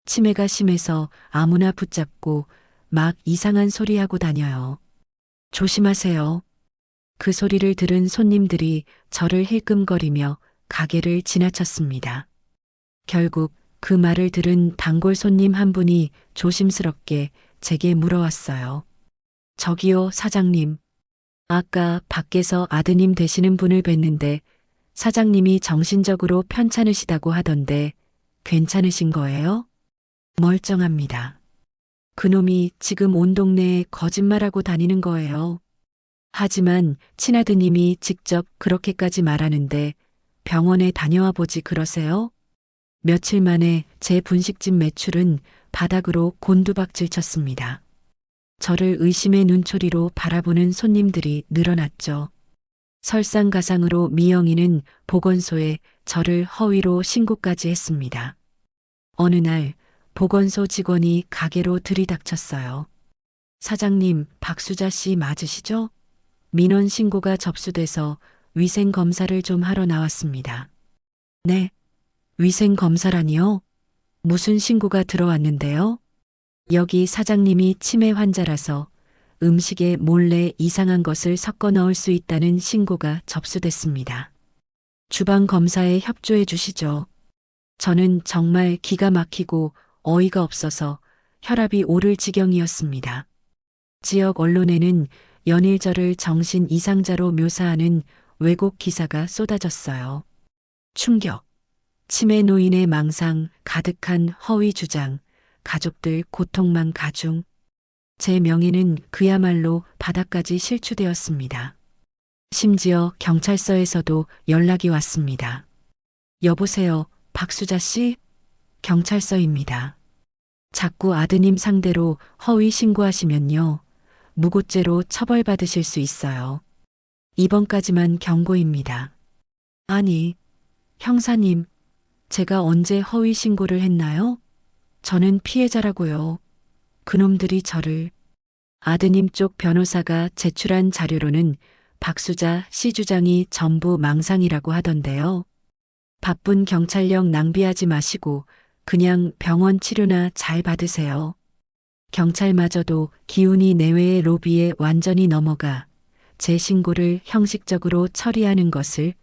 치매가 심해서 아무나 붙잡고 막 이상한 소리 하고 다녀요. 조심하세요. 그 소리를 들은 손님들이 저를 힐끔거리며 가게를 지나쳤습니다. 결국 그 말을 들은 단골 손님 한 분이 조심스럽게 제게 물어왔어요. 저기요, 사장님. 아까 밖에서 아드님 되시는 분을 뵀는데 사장님이 정신적으로 편찮으시다고 하던데 괜찮으신 거예요? 멀쩡합니다. 그놈이 지금 온 동네에 거짓말하고 다니는 거예요. 하지만 친아드님이 직접 그렇게까지 말하는데 병원에 다녀와 보지 그러세요? 며칠 만에 제 분식집 매출은 바닥으로 곤두박질 쳤습니다. 저를 의심의 눈초리로 바라보는 손님들이 늘어났죠. 설상가상으로 미영이는 보건소에 저를 허위로 신고까지 했습니다. 어느 날 보건소 직원이 가게로 들이닥쳤어요. 사장님, 박수자 씨 맞으시죠? 민원 신고가 접수돼서 위생 검사를 좀 하러 나왔습니다. 네, 위생 검사라니요? 무슨 신고가 들어왔는데요? 여기 사장님이 치매 환자라서 음식에 몰래 이상한 것을 섞어 넣을 수 있다는 신고가 접수됐습니다. 주방 검사에 협조해 주시죠. 저는 정말 기가 막히고 어이가 없어서 혈압이 오를 지경이었습니다. 지역 언론에는 연일 저를 정신 이상자로 묘사하는 왜곡 기사가 쏟아졌어요. 충격, 치매 노인의 망상, 가득한 허위 주장, 가족들 고통만 가중. 제 명예는 그야말로 바닥까지 실추되었습니다. 심지어 경찰서에서도 연락이 왔습니다. 여보세요, 박수자 씨? 경찰서입니다. 자꾸 아드님 상대로 허위 신고하시면요. 무고죄로 처벌받으실 수 있어요. 이번까지만 경고입니다. 아니, 형사님, 제가 언제 허위 신고를 했나요? 저는 피해자라고요. 그놈들이 저를. 아드님 쪽 변호사가 제출한 자료로는 박수자 씨 주장이 전부 망상이라고 하던데요. 바쁜 경찰력 낭비하지 마시고 그냥 병원 치료나 잘 받으세요. 경찰마저도 기훈이 내외의 로비에 완전히 넘어가 제 신고를 형식적으로 처리하는 것을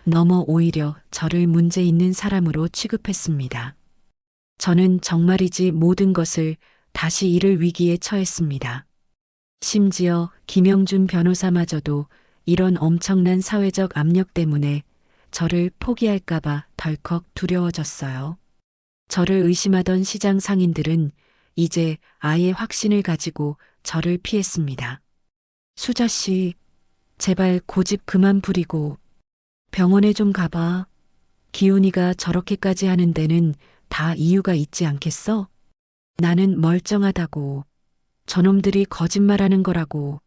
넘어 오히려 저를 문제 있는 사람으로 취급했습니다. 저는 정말이지 모든 것을 다시 잃을 위기에 처했습니다. 심지어 김영준 변호사마저도 이런 엄청난 사회적 압력 때문에 저를 포기할까봐 덜컥 두려워졌어요. 저를 의심하던 시장 상인들은 이제 아예 확신을 가지고 저를 피했습니다. 수자 씨, 제발 고집 그만 부리고 병원에 좀 가봐. 기훈이가 저렇게까지 하는 데는 다 이유가 있지 않겠어? 나는 멀쩡하다고. 저놈들이 거짓말하는 거라고.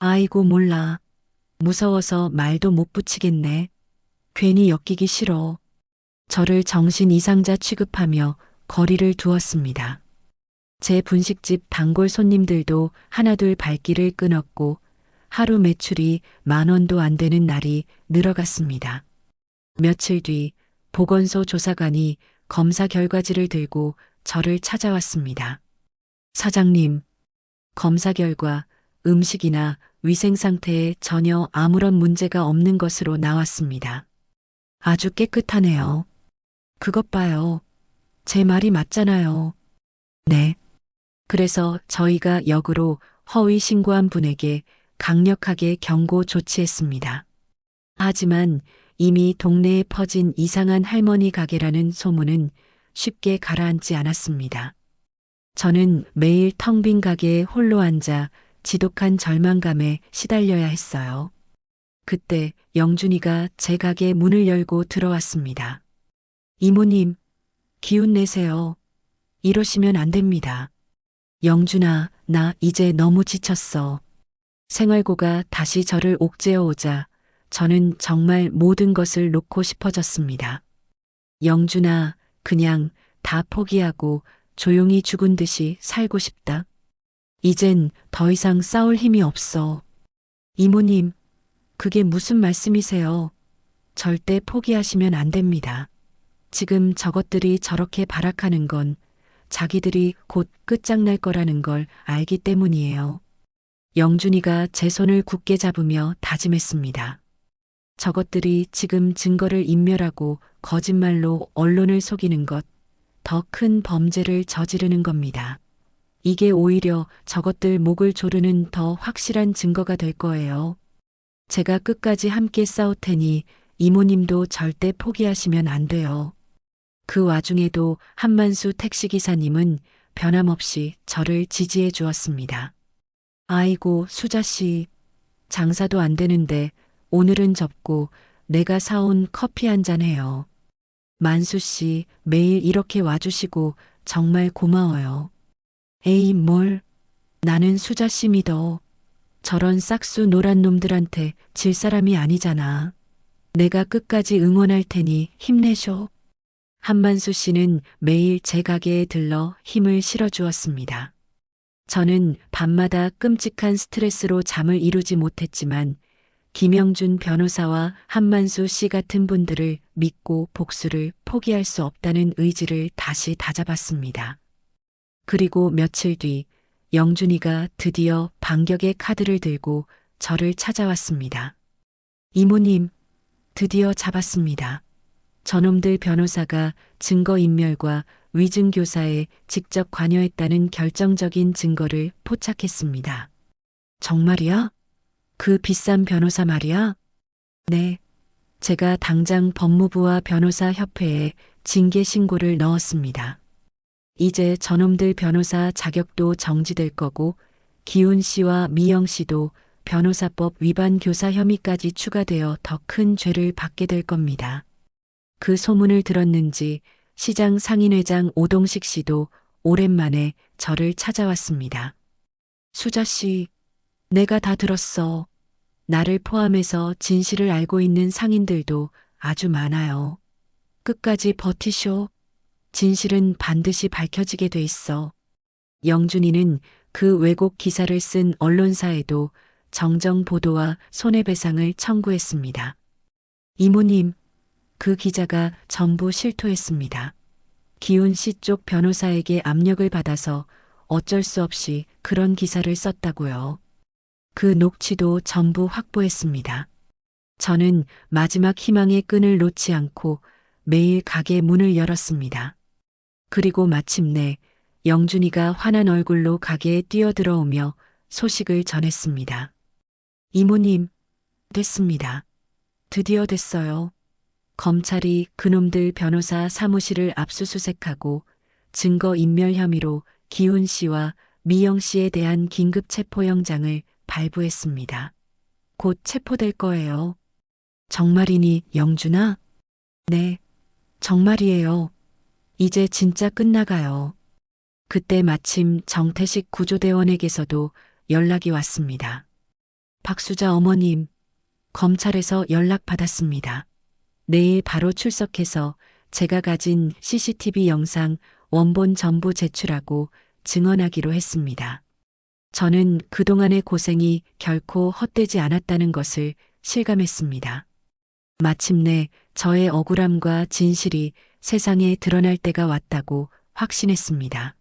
아이고 몰라. 무서워서 말도 못 붙이겠네. 괜히 엮이기 싫어. 저를 정신 이상자 취급하며 거리를 두었습니다. 제 분식집 단골 손님들도 하나둘 발길을 끊었고 하루 매출이 10,000원도 안 되는 날이 늘어갔습니다. 며칠 뒤 보건소 조사관이 검사 결과지를 들고 저를 찾아왔습니다. 사장님, 검사 결과 음식이나 위생 상태에 전혀 아무런 문제가 없는 것으로 나왔습니다. 아주 깨끗하네요. 그것 봐요. 제 말이 맞잖아요. 네. 그래서 저희가 역으로 허위 신고한 분에게 강력하게 경고 조치했습니다. 하지만 이미 동네에 퍼진 이상한 할머니 가게라는 소문은 쉽게 가라앉지 않았습니다. 저는 매일 텅 빈 가게에 홀로 앉아 지독한 절망감에 시달려야 했어요. 그때 영준이가 제 가게 문을 열고 들어왔습니다. 이모님, 기운 내세요. 이러시면 안 됩니다. 영준아, 나 이제 너무 지쳤어. 생활고가 다시 저를 옥죄어 오자 저는 정말 모든 것을 놓고 싶어졌습니다. 영준아, 그냥 다 포기하고 조용히 죽은 듯이 살고 싶다. 이젠 더 이상 싸울 힘이 없어. 이모님, 그게 무슨 말씀이세요? 절대 포기하시면 안 됩니다. 지금 저것들이 저렇게 발악하는 건 자기들이 곧 끝장날 거라는 걸 알기 때문이에요. 영준이가 제 손을 굳게 잡으며 다짐했습니다. 저것들이 지금 증거를 인멸하고 거짓말로 언론을 속이는 것, 더 큰 범죄를 저지르는 겁니다. 이게 오히려 저것들 목을 조르는 더 확실한 증거가 될 거예요. 제가 끝까지 함께 싸울 테니 이모님도 절대 포기하시면 안 돼요. 그 와중에도 한만수 택시기사님은 변함없이 저를 지지해 주었습니다. 아이고, 수자씨. 장사도 안 되는데 오늘은 접고 내가 사온 커피 한 잔 해요. 만수씨, 매일 이렇게 와주시고 정말 고마워요. 에이, 뭘. 나는 수자씨 믿어. 저런 싹수 노란 놈들한테 질 사람이 아니잖아. 내가 끝까지 응원할 테니 힘내쇼. 한만수 씨는 매일 제 가게에 들러 힘을 실어주었습니다. 저는 밤마다 끔찍한 스트레스로 잠을 이루지 못했지만 김영준 변호사와 한만수 씨 같은 분들을 믿고 복수를 포기할 수 없다는 의지를 다시 다잡았습니다. 그리고 며칠 뒤 영준이가 드디어 반격의 카드를 들고 저를 찾아왔습니다. 이모님, 드디어 잡았습니다. 저놈들 변호사가 증거인멸과 위증교사에 직접 관여했다는 결정적인 증거를 포착했습니다. 정말이야? 그 비싼 변호사 말이야? 네. 제가 당장 법무부와 변호사협회에 징계 신고를 넣었습니다. 이제 저놈들 변호사 자격도 정지될 거고 기훈 씨와 미영 씨도 변호사법 위반 교사 혐의까지 추가되어 더 큰 죄를 받게 될 겁니다. 그 소문을 들었는지 시장 상인회장 오동식 씨도 오랜만에 저를 찾아왔습니다. 수자 씨, 내가 다 들었어. 나를 포함해서 진실을 알고 있는 상인들도 아주 많아요. 끝까지 버티쇼. 진실은 반드시 밝혀지게 돼 있어. 영준이는 그 왜곡 기사를 쓴 언론사에도 정정 보도와 손해배상을 청구했습니다. 이모님, 그 기자가 전부 실토했습니다. 기훈 씨 쪽 변호사에게 압력을 받아서 어쩔 수 없이 그런 기사를 썼다고요. 그 녹취도 전부 확보했습니다. 저는 마지막 희망의 끈을 놓지 않고 매일 가게 문을 열었습니다. 그리고 마침내 영준이가 환한 얼굴로 가게에 뛰어들어오며 소식을 전했습니다. 이모님, 됐습니다. 드디어 됐어요. 검찰이 그놈들 변호사 사무실을 압수수색하고 증거인멸 혐의로 기훈 씨와 미영 씨에 대한 긴급 체포영장을 발부했습니다. 곧 체포될 거예요. 정말이니, 영준아? 네, 정말이에요. 이제 진짜 끝나가요. 그때 마침 정태식 구조대원에게서도 연락이 왔습니다. 박수자 어머님, 검찰에서 연락받았습니다. 내일 바로 출석해서 제가 가진 CCTV 영상 원본 전부 제출하고 증언하기로 했습니다. 저는 그동안의 고생이 결코 헛되지 않았다는 것을 실감했습니다. 마침내 저의 억울함과 진실이 세상에 드러날 때가 왔다고 확신했습니다.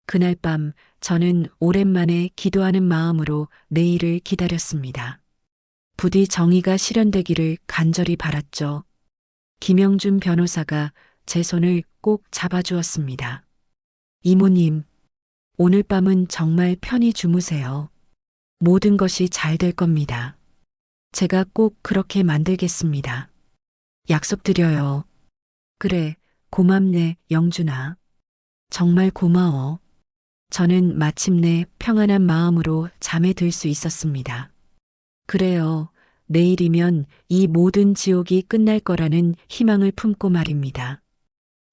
그날 밤 저는 오랜만에 기도하는 마음으로 내일을 기다렸습니다. 부디 정의가 실현되기를 간절히 바랐죠. 김영준 변호사가 제 손을 꼭 잡아주었습니다. 이모님, 오늘 밤은 정말 편히 주무세요. 모든 것이 잘 될 겁니다. 제가 꼭 그렇게 만들겠습니다. 약속드려요. 그래, 고맙네, 영준아. 정말 고마워. 저는 마침내 평안한 마음으로 잠에 들 수 있었습니다. 그래요. 내일이면 이 모든 지옥이 끝날 거라는 희망을 품고 말입니다.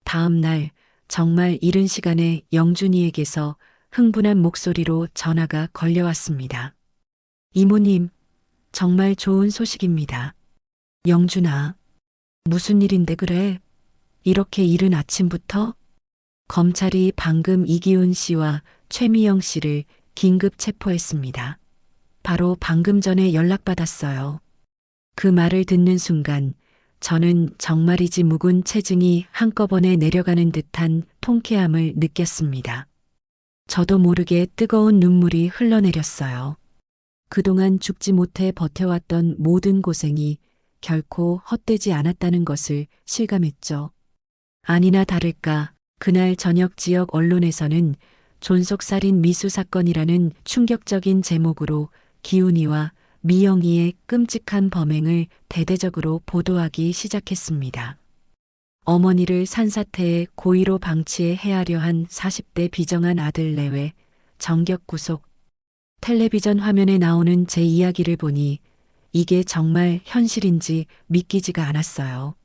다음 날 정말 이른 시간에 영준이에게서 흥분한 목소리로 전화가 걸려왔습니다. 이모님, 정말 좋은 소식입니다. 영준아, 무슨 일인데 그래? 이렇게 이른 아침부터? 검찰이 방금 이기훈 씨와 최미영 씨를 긴급 체포했습니다. 바로 방금 전에 연락받았어요. 그 말을 듣는 순간 저는 정말이지 묵은 체증이 한꺼번에 내려가는 듯한 통쾌함을 느꼈습니다. 저도 모르게 뜨거운 눈물이 흘러내렸어요. 그동안 죽지 못해 버텨왔던 모든 고생이 결코 헛되지 않았다는 것을 실감했죠. 아니나 다를까 그날 저녁 지역 언론에서는 존속살인 미수 사건이라는 충격적인 제목으로 기훈이와 미영이의 끔찍한 범행을 대대적으로 보도하기 시작했습니다. 어머니를 산사태에 고의로 방치해 해하려 한 40대 비정한 아들 내외 정격 구속. 텔레비전 화면에 나오는 제 이야기를 보니 이게 정말 현실인지 믿기지가 않았어요.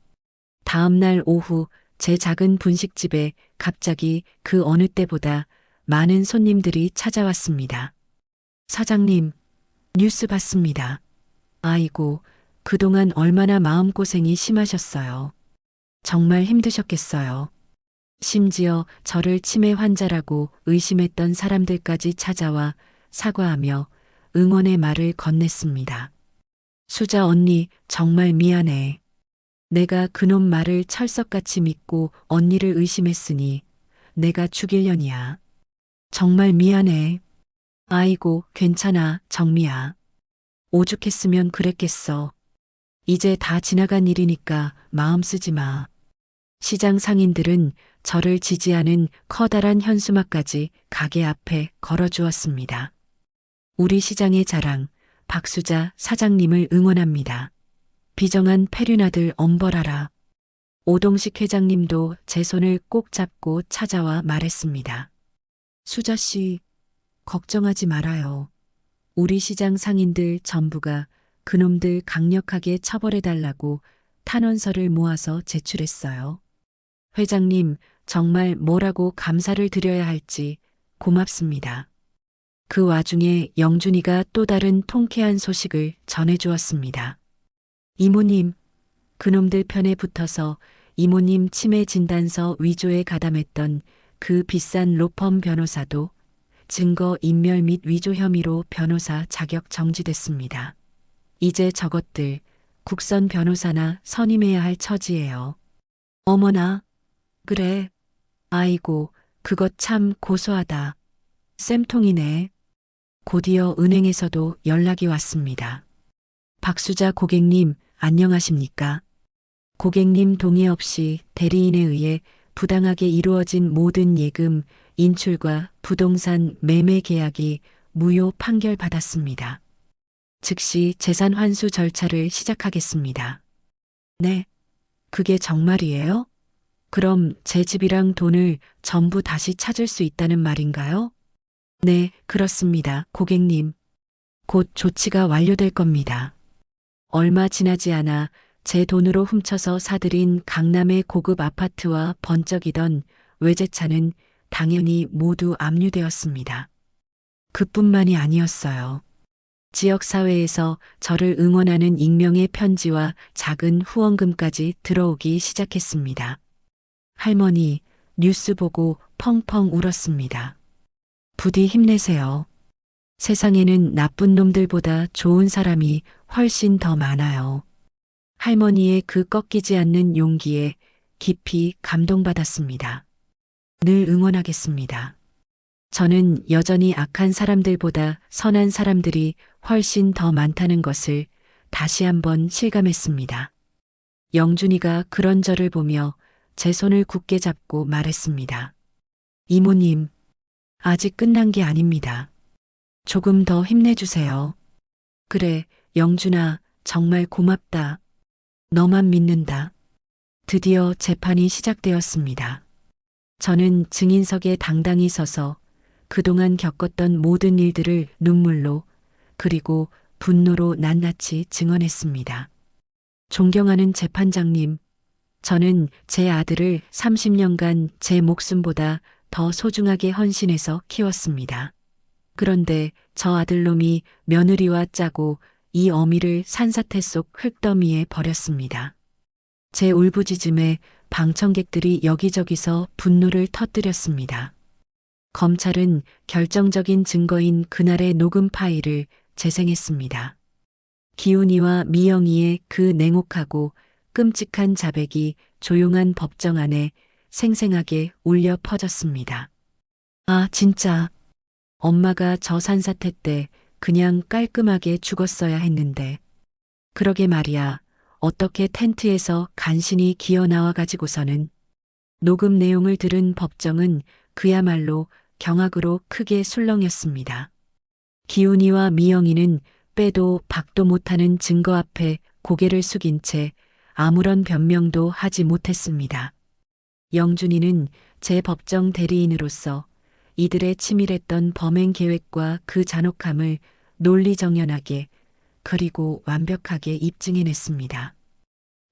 다음 날 오후 제 작은 분식집에 갑자기 그 어느 때보다 많은 손님들이 찾아왔습니다. 사장님, 뉴스 봤습니다. 아이고, 그동안 얼마나 마음고생이 심하셨어요. 정말 힘드셨겠어요. 심지어 저를 치매 환자라고 의심했던 사람들까지 찾아와 사과하며 응원의 말을 건넸습니다. 수자 언니, 정말 미안해. 내가 그놈 말을 철석같이 믿고 언니를 의심했으니 내가 죽일년이야. 정말 미안해. 아이고, 괜찮아, 정미야. 오죽했으면 그랬겠어. 이제 다 지나간 일이니까 마음 쓰지 마. 시장 상인들은 저를 지지하는 커다란 현수막까지 가게 앞에 걸어주었습니다. 우리 시장의 자랑, 박수자 사장님을 응원합니다. 비정한 페륜아들 엄벌하라. 오동식 회장님도 제 손을 꼭 잡고 찾아와 말했습니다. 수자 씨, 걱정하지 말아요. 우리 시장 상인들 전부가 그놈들 강력하게 처벌해달라고 탄원서를 모아서 제출했어요. 회장님, 정말 뭐라고 감사를 드려야 할지 고맙습니다. 그 와중에 영준이가 또 다른 통쾌한 소식을 전해주었습니다. 이모님, 그놈들 편에 붙어서 이모님 치매 진단서 위조에 가담했던 그 비싼 로펌 변호사도 증거 인멸 및 위조 혐의로 변호사 자격 정지됐습니다. 이제 저것들 국선 변호사나 선임해야 할 처지예요. 어머나, 그래. 아이고, 그것 참 고소하다. 쌤통이네. 곧이어 은행에서도 연락이 왔습니다. 박수자 고객님, 안녕하십니까? 고객님 동의 없이 대리인에 의해 부당하게 이루어진 모든 예금, 인출과 부동산 매매 계약이 무효 판결받았습니다. 즉시 재산 환수 절차를 시작하겠습니다. 네, 그게 정말이에요? 그럼 제 집이랑 돈을 전부 다시 찾을 수 있다는 말인가요? 네, 그렇습니다, 고객님. 곧 조치가 완료될 겁니다. 얼마 지나지 않아 제 돈으로 훔쳐서 사들인 강남의 고급 아파트와 번쩍이던 외제차는 당연히 모두 압류되었습니다. 그뿐만이 아니었어요. 지역사회에서 저를 응원하는 익명의 편지와 작은 후원금까지 들어오기 시작했습니다. 할머니, 뉴스 보고 펑펑 울었습니다. 부디 힘내세요. 세상에는 나쁜 놈들보다 좋은 사람이 훨씬 더 많아요. 할머니의 그 꺾이지 않는 용기에 깊이 감동받았습니다. 늘 응원하겠습니다. 저는 여전히 악한 사람들보다 선한 사람들이 훨씬 더 많다는 것을 다시 한번 실감했습니다. 영준이가 그런 저를 보며 제 손을 굳게 잡고 말했습니다. 이모님, 아직 끝난 게 아닙니다. 조금 더 힘내주세요. 그래, 영준아, 정말 고맙다. 너만 믿는다. 드디어 재판이 시작되었습니다. 저는 증인석에 당당히 서서 그동안 겪었던 모든 일들을 눈물로 그리고 분노로 낱낱이 증언했습니다. 존경하는 재판장님, 저는 제 아들을 30년간 제 목숨보다 더 소중하게 헌신해서 키웠습니다. 그런데 저 아들놈이 며느리와 짜고 이 어미를 산사태 속 흙더미에 버렸습니다. 제 울부짖음에 방청객들이 여기저기서 분노를 터뜨렸습니다. 검찰은 결정적인 증거인 그날의 녹음 파일을 재생했습니다. 기훈이와 미영이의 그 냉혹하고 끔찍한 자백이 조용한 법정 안에 생생하게 울려 퍼졌습니다. 아, 진짜. 엄마가 저 산사태 때 그냥 깔끔하게 죽었어야 했는데. 그러게 말이야. 어떻게 텐트에서 간신히 기어 나와 가지고서는. 녹음 내용을 들은 법정은 그야말로 경악으로 크게 술렁였습니다. 기훈이와 미영이는 빼도 박도 못하는 증거 앞에 고개를 숙인 채 아무런 변명도 하지 못했습니다. 영준이는 제 법정 대리인으로서 이들의 치밀했던 범행 계획과 그 잔혹함을 논리정연하게 그리고 완벽하게 입증해냈습니다.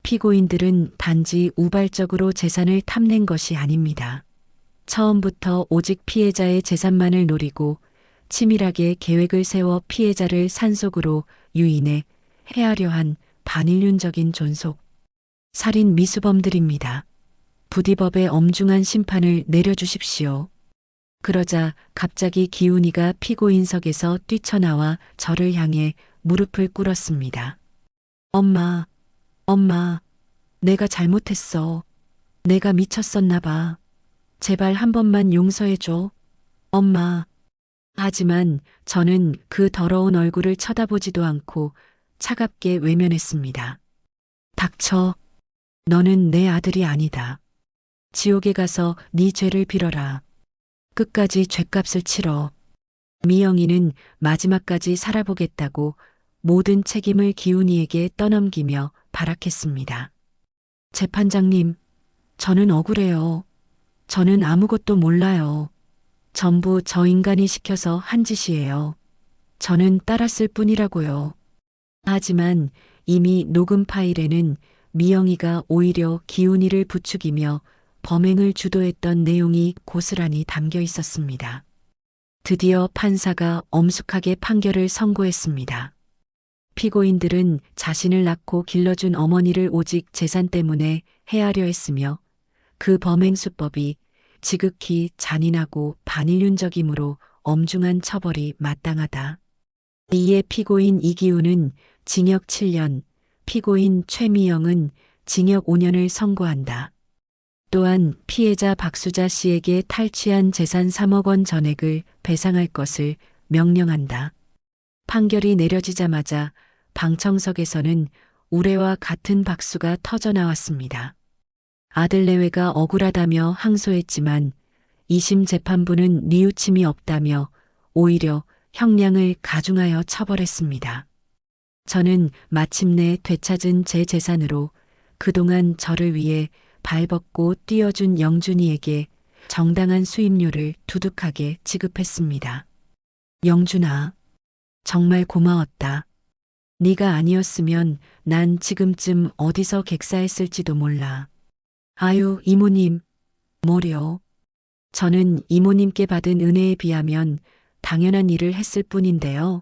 피고인들은 단지 우발적으로 재산을 탐낸 것이 아닙니다. 처음부터 오직 피해자의 재산만을 노리고 치밀하게 계획을 세워 피해자를 산속으로 유인해 해하려 한 반인륜적인 존속, 살인 미수범들입니다. 부디 법의 엄중한 심판을 내려주십시오. 그러자 갑자기 기훈이가 피고인석에서 뛰쳐나와 저를 향해 무릎을 꿇었습니다. 엄마, 내가 잘못했어. 내가 미쳤었나 봐. 제발 한 번만 용서해줘. 엄마. 하지만 저는 그 더러운 얼굴을 쳐다보지도 않고 차갑게 외면했습니다. 닥쳐. 너는 내 아들이 아니다. 지옥에 가서 네 죄를 빌어라. 끝까지 죗값을 치러. 미영이는 마지막까지 살아보겠다고 모든 책임을 기훈이에게 떠넘기며 발악했습니다. 재판장님, 저는 억울해요. 저는 아무것도 몰라요. 전부 저 인간이 시켜서 한 짓이에요. 저는 따랐을 뿐이라고요. 하지만 이미 녹음 파일에는 미영이가 오히려 기훈이를 부추기며 범행을 주도했던 내용이 고스란히 담겨 있었습니다. 드디어 판사가 엄숙하게 판결을 선고했습니다. 피고인들은 자신을 낳고 길러준 어머니를 오직 재산 때문에 해하려 했으며 그 범행 수법이 지극히 잔인하고 반인륜적이므로 엄중한 처벌이 마땅하다. 이에 피고인 이기훈은 징역 7년, 피고인 최미영은 징역 5년을 선고한다. 또한 피해자 박수자 씨에게 탈취한 재산 3억 원 전액을 배상할 것을 명령한다. 판결이 내려지자마자 방청석에서는 우레와 같은 박수가 터져나왔습니다. 아들 내외가 억울하다며 항소했지만 2심 재판부는 뉘우침이 없다며 오히려 형량을 가중하여 처벌했습니다. 저는 마침내 되찾은 제 재산으로 그동안 저를 위해 발벗고 뛰어준 영준이에게 정당한 수임료를 두둑하게 지급했습니다. 영준아, 정말 고마웠다. 네가 아니었으면 난 지금쯤 어디서 객사했을지도 몰라. 아유, 이모님, 뭐려. 저는 이모님께 받은 은혜에 비하면 당연한 일을 했을 뿐인데요.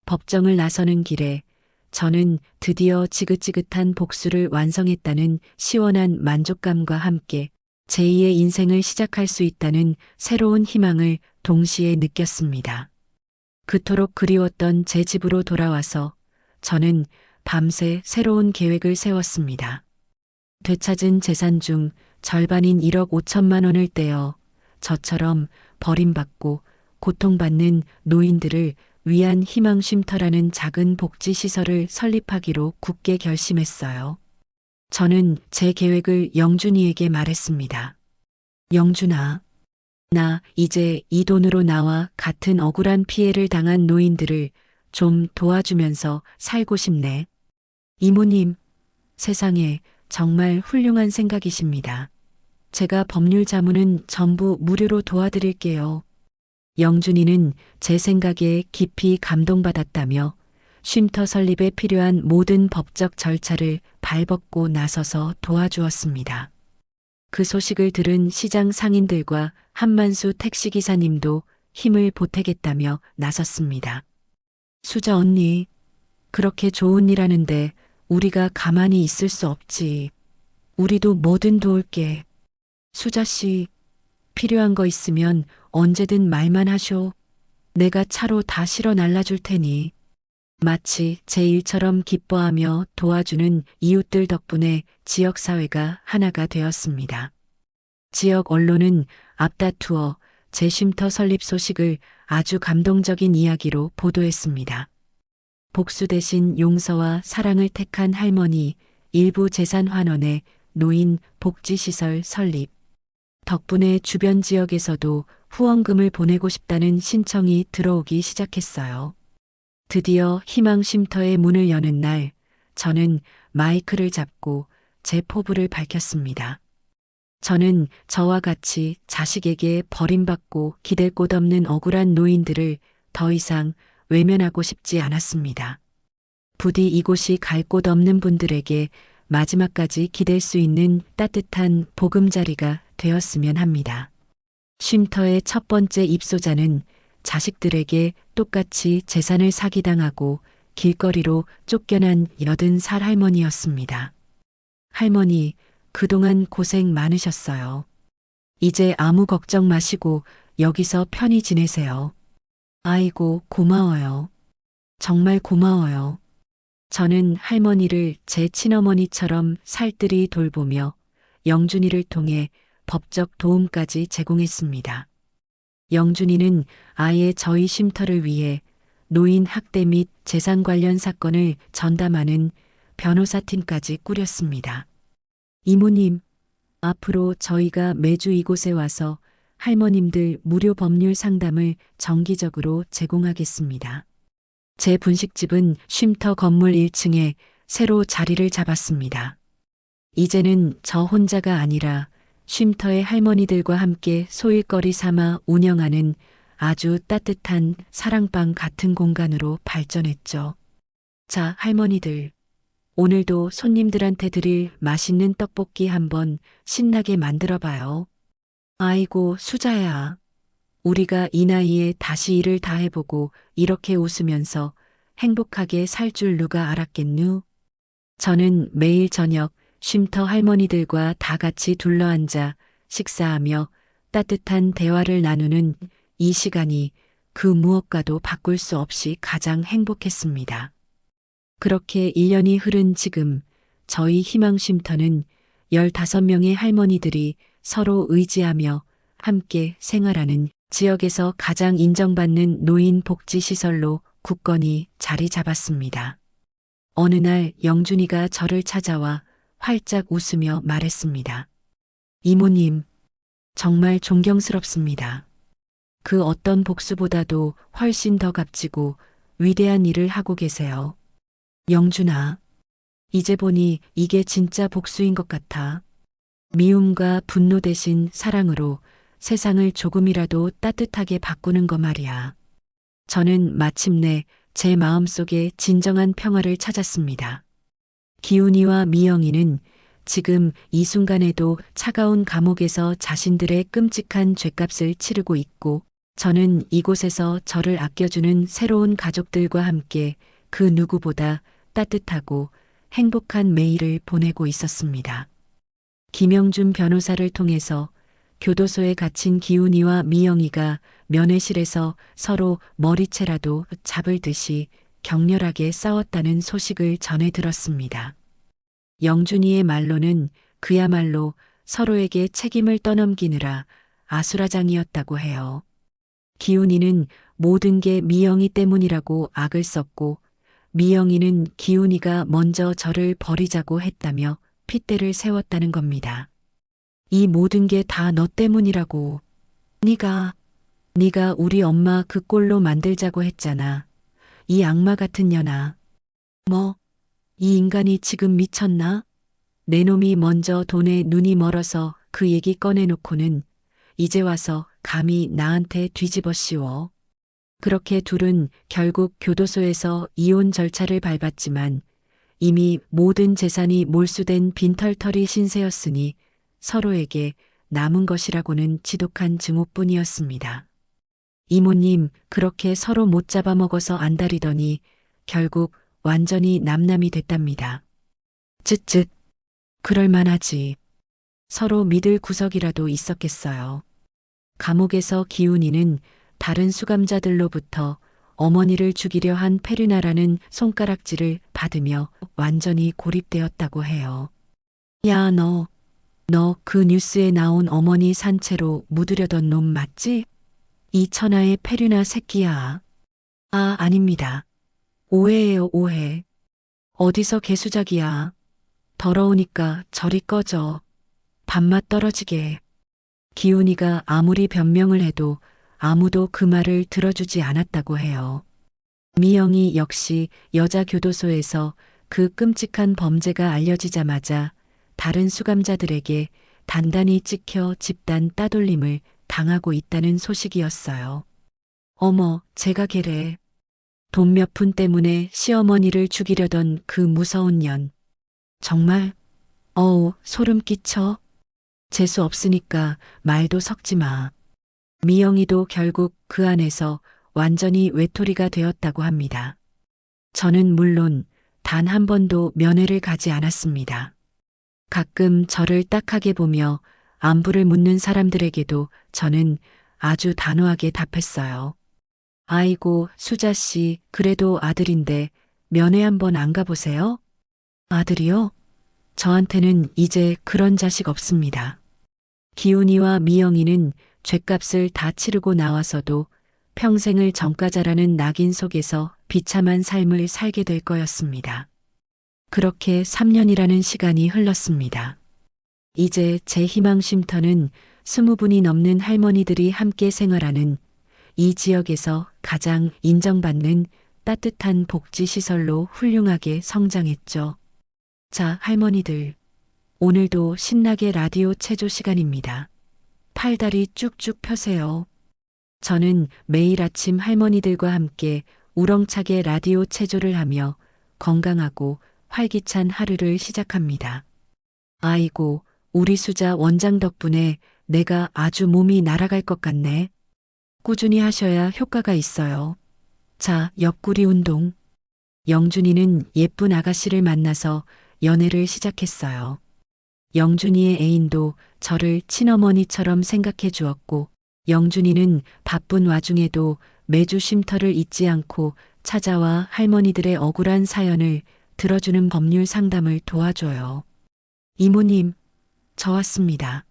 법정을 나서는 길에 저는 드디어 지긋지긋한 복수를 완성했다는 시원한 만족감과 함께 제2의 인생을 시작할 수 있다는 새로운 희망을 동시에 느꼈습니다. 그토록 그리웠던 제 집으로 돌아와서 저는 밤새 새로운 계획을 세웠습니다. 되찾은 재산 중 절반인 1억 5천만 원을 떼어 저처럼 버림받고 고통받는 노인들을 위한 희망쉼터라는 작은 복지시설을 설립하기로 굳게 결심했어요. 저는 제 계획을 영준이에게 말했습니다. 영준아, 나 이제 이 돈으로 나와 같은 억울한 피해를 당한 노인들을 좀 도와주면서 살고 싶네. 이모님, 세상에 정말 훌륭한 생각이십니다. 제가 법률 자문은 전부 무료로 도와드릴게요. 영준이는 제 생각에 깊이 감동받았다며 쉼터 설립에 필요한 모든 법적 절차를 발벗고 나서서 도와주었습니다. 그 소식을 들은 시장 상인들과 한만수 택시기사님도 힘을 보태겠다며 나섰습니다. 수자 언니, 그렇게 좋은 일 하는데 우리가 가만히 있을 수 없지. 우리도 뭐든 도울게. 수자 씨, 필요한 거 있으면 언제든 말만 하쇼. 내가 차로 다 실어 날라줄 테니. 마치 제 일처럼 기뻐하며 도와주는 이웃들 덕분에 지역사회가 하나가 되었습니다. 지역 언론은 앞다투어 제 쉼터 설립 소식을 아주 감동적인 이야기로 보도했습니다. 복수 대신 용서와 사랑을 택한 할머니 일부 재산 환원에 노인 복지시설 설립. 덕분에 주변 지역에서도 후원금을 보내고 싶다는 신청이 들어오기 시작했어요. 드디어 희망쉼터의 문을 여는 날, 저는 마이크를 잡고 제 포부를 밝혔습니다. 저는 저와 같이 자식에게 버림받고 기댈 곳 없는 억울한 노인들을 더 이상 외면하고 싶지 않았습니다. 부디 이곳이 갈 곳 없는 분들에게 마지막까지 기댈 수 있는 따뜻한 보금자리가 되었으면 합니다. 쉼터의 첫 번째 입소자는 자식들에게 똑같이 재산을 사기당하고 길거리로 쫓겨난 80살 할머니였습니다. 할머니, 그동안 고생 많으셨어요. 이제 아무 걱정 마시고 여기서 편히 지내세요. 아이고, 고마워요. 정말 고마워요. 저는 할머니를 제 친어머니처럼 살뜰히 돌보며 영준이를 통해 법적 도움까지 제공했습니다. 영준이는 아예 저희 쉼터를 위해 노인 학대 및 재산 관련 사건을 전담하는 변호사팀까지 꾸렸습니다. 이모님, 앞으로 저희가 매주 이곳에 와서 할머님들 무료 법률 상담을 정기적으로 제공하겠습니다. 제 분식집은 쉼터 건물 1층에 새로 자리를 잡았습니다. 이제는 저 혼자가 아니라 쉼터의 할머니들과 함께 소일거리 삼아 운영하는 아주 따뜻한 사랑방 같은 공간으로 발전했죠. 자, 할머니들. 오늘도 손님들한테 드릴 맛있는 떡볶이 한번 신나게 만들어봐요. 아이고, 수자야. 우리가 이 나이에 다시 일을 다 해보고 이렇게 웃으면서 행복하게 살 줄 누가 알았겠누? 저는 매일 저녁 쉼터 할머니들과 다 같이 둘러앉아 식사하며 따뜻한 대화를 나누는 이 시간이 그 무엇과도 바꿀 수 없이 가장 행복했습니다. 그렇게 1년이 흐른 지금 저희 희망쉼터는 15명의 할머니들이 서로 의지하며 함께 생활하는 지역에서 가장 인정받는 노인 복지시설로 굳건히 자리 잡았습니다. 어느 날 영준이가 저를 찾아와 활짝 웃으며 말했습니다. 이모님, 정말 존경스럽습니다. 그 어떤 복수보다도 훨씬 더 값지고 위대한 일을 하고 계세요. 영준아, 이제 보니 이게 진짜 복수인 것 같아. 미움과 분노 대신 사랑으로 세상을 조금이라도 따뜻하게 바꾸는 거 말이야. 저는 마침내 제 마음속에 진정한 평화를 찾았습니다. 기훈이와 미영이는 지금 이 순간에도 차가운 감옥에서 자신들의 끔찍한 죗값을 치르고 있고, 저는 이곳에서 저를 아껴주는 새로운 가족들과 함께 그 누구보다 따뜻하고 행복한 매일을 보내고 있었습니다. 김영준 변호사를 통해서 교도소에 갇힌 기훈이와 미영이가 면회실에서 서로 머리채라도 잡을 듯이 격렬하게 싸웠다는 소식을 전해 들었습니다. 영준이의 말로는 그야말로 서로에게 책임을 떠넘기느라 아수라장이었다고 해요. 기훈이는 모든 게 미영이 때문이라고 악을 썼고, 미영이는 기훈이가 먼저 저를 버리자고 했다며 핏대를 세웠다는 겁니다. 이 모든 게 다 너 때문이라고. 네가 우리 엄마 그 꼴로 만들자고 했잖아. 이 악마 같은 년아. 뭐, 이 인간이 지금 미쳤나? 내 놈이 먼저 돈에 눈이 멀어서 그 얘기 꺼내놓고는 이제 와서 감히 나한테 뒤집어 씌워. 그렇게 둘은 결국 교도소에서 이혼 절차를 밟았지만 이미 모든 재산이 몰수된 빈털터리 신세였으니 서로에게 남은 것이라고는 지독한 증오뿐이었습니다. 이모님, 그렇게 서로 못 잡아먹어서 안달이더니 결국 완전히 남남이 됐답니다. 쯧쯧. 그럴만하지. 서로 믿을 구석이라도 있었겠어요. 감옥에서 기훈이는 다른 수감자들로부터 어머니를 죽이려 한 페르나라는 손가락질을 받으며 완전히 고립되었다고 해요. 야, 너 그 뉴스에 나온 어머니 산채로 묻으려던 놈 맞지? 이 천하의 페르나 새끼야. 아, 아닙니다. 오해예요, 오해. 어디서 개수작이야. 더러우니까 저리 꺼져. 밥맛 떨어지게. 기훈이가 아무리 변명을 해도 아무도 그 말을 들어주지 않았다고 해요. 미영이 역시 여자 교도소에서 그 끔찍한 범죄가 알려지자마자 다른 수감자들에게 단단히 찍혀 집단 따돌림을 당하고 있다는 소식이었어요. 어머, 제가 걔래. 돈 몇 푼 때문에 시어머니를 죽이려던 그 무서운 년. 정말? 어우, 소름 끼쳐. 재수 없으니까 말도 섞지 마. 미영이도 결국 그 안에서 완전히 외톨이가 되었다고 합니다. 저는 물론 단 한 번도 면회를 가지 않았습니다. 가끔 저를 딱하게 보며 안부를 묻는 사람들에게도 저는 아주 단호하게 답했어요. 아이고, 수자씨, 그래도 아들인데 면회 한번 안 가보세요? 아들이요? 저한테는 이제 그런 자식 없습니다. 기훈이와 미영이는 죗값을 다 치르고 나와서도 평생을 정가자라는 낙인 속에서 비참한 삶을 살게 될 거였습니다. 그렇게 3년이라는 시간이 흘렀습니다. 이제 제 희망 쉼터는 20분이 넘는 할머니들이 함께 생활하는 이 지역에서 가장 인정받는 따뜻한 복지시설로 훌륭하게 성장했죠. 자, 할머니들. 오늘도 신나게 라디오 체조 시간입니다. 팔다리 쭉쭉 펴세요. 저는 매일 아침 할머니들과 함께 우렁차게 라디오 체조를 하며 건강하고 활기찬 하루를 시작합니다. 아이고, 우리 수자 원장 덕분에 내가 아주 몸이 날아갈 것 같네. 꾸준히 하셔야 효과가 있어요. 자, 옆구리 운동. 영준이는 예쁜 아가씨를 만나서 연애를 시작했어요. 영준이의 애인도 저를 친어머니처럼 생각해 주었고, 영준이는 바쁜 와중에도 매주 쉼터를 잊지 않고 찾아와 할머니들의 억울한 사연을 들어주는 법률 상담을 도와줘요. 이모님, 저 왔습니다.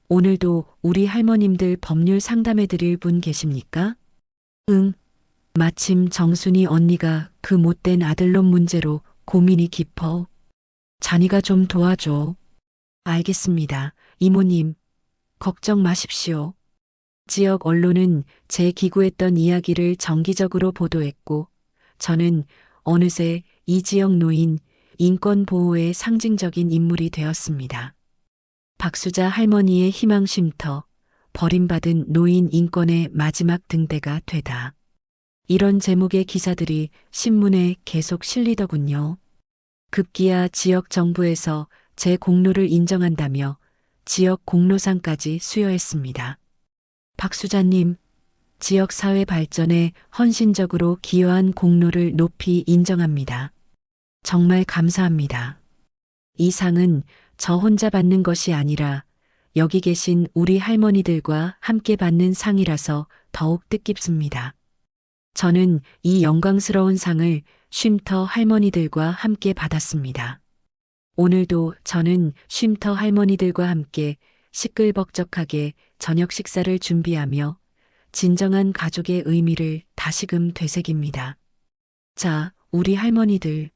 오늘도 우리 할머님들 법률 상담해 드릴 분 계십니까? 응. 마침 정순이 언니가 그 못된 아들놈 문제로 고민이 깊어. 자니가 좀 도와줘. 알겠습니다. 이모님, 걱정 마십시오. 지역 언론은 제 기고했던 이야기를 정기적으로 보도했고, 저는 어느새 이 지역 노인 인권 보호의 상징적인 인물이 되었습니다. 박수자 할머니의 희망 쉼터, 버림받은 노인 인권의 마지막 등대가 되다. 이런 제목의 기사들이 신문에 계속 실리더군요. 급기야 지역 정부에서 제 공로를 인정한다며 지역 공로상까지 수여했습니다. 박수자님, 지역 사회 발전에 헌신적으로 기여한 공로를 높이 인정합니다. 정말 감사합니다. 이 상은 저 혼자 받는 것이 아니라 여기 계신 우리 할머니들과 함께 받는 상이라서 더욱 뜻깊습니다. 저는 이 영광스러운 상을 쉼터 할머니들과 함께 받았습니다. 오늘도 저는 쉼터 할머니들과 함께 시끌벅적하게 저녁 식사를 준비하며 진정한 가족의 의미를 다시금 되새깁니다. 자, 우리 할머니들,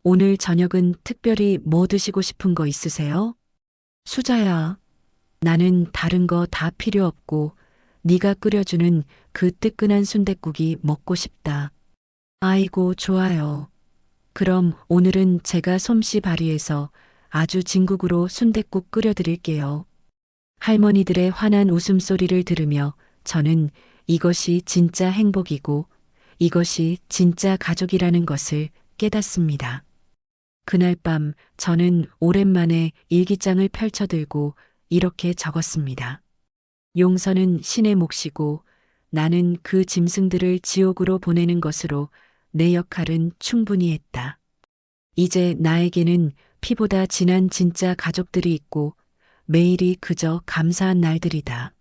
오늘 저녁은 특별히 뭐 드시고 싶은 거 있으세요? 수자야, 나는 다른 거 다 필요 없고 네가 끓여주는 그 뜨끈한 순댓국이 먹고 싶다. 아이고, 좋아요. 그럼 오늘은 제가 솜씨 발휘해서 아주 진국으로 순댓국 끓여드릴게요. 할머니들의 환한 웃음소리를 들으며 저는 이것이 진짜 행복이고 이것이 진짜 가족이라는 것을 깨닫습니다. 그날 밤 저는 오랜만에 일기장을 펼쳐들고 이렇게 적었습니다. 용서는 신의 몫이고 나는 그 짐승들을 지옥으로 보내는 것으로 내 역할은 충분히 했다. 이제 나에게는 피보다 진한 진짜 가족들이 있고 매일이 그저 감사한 날들이다.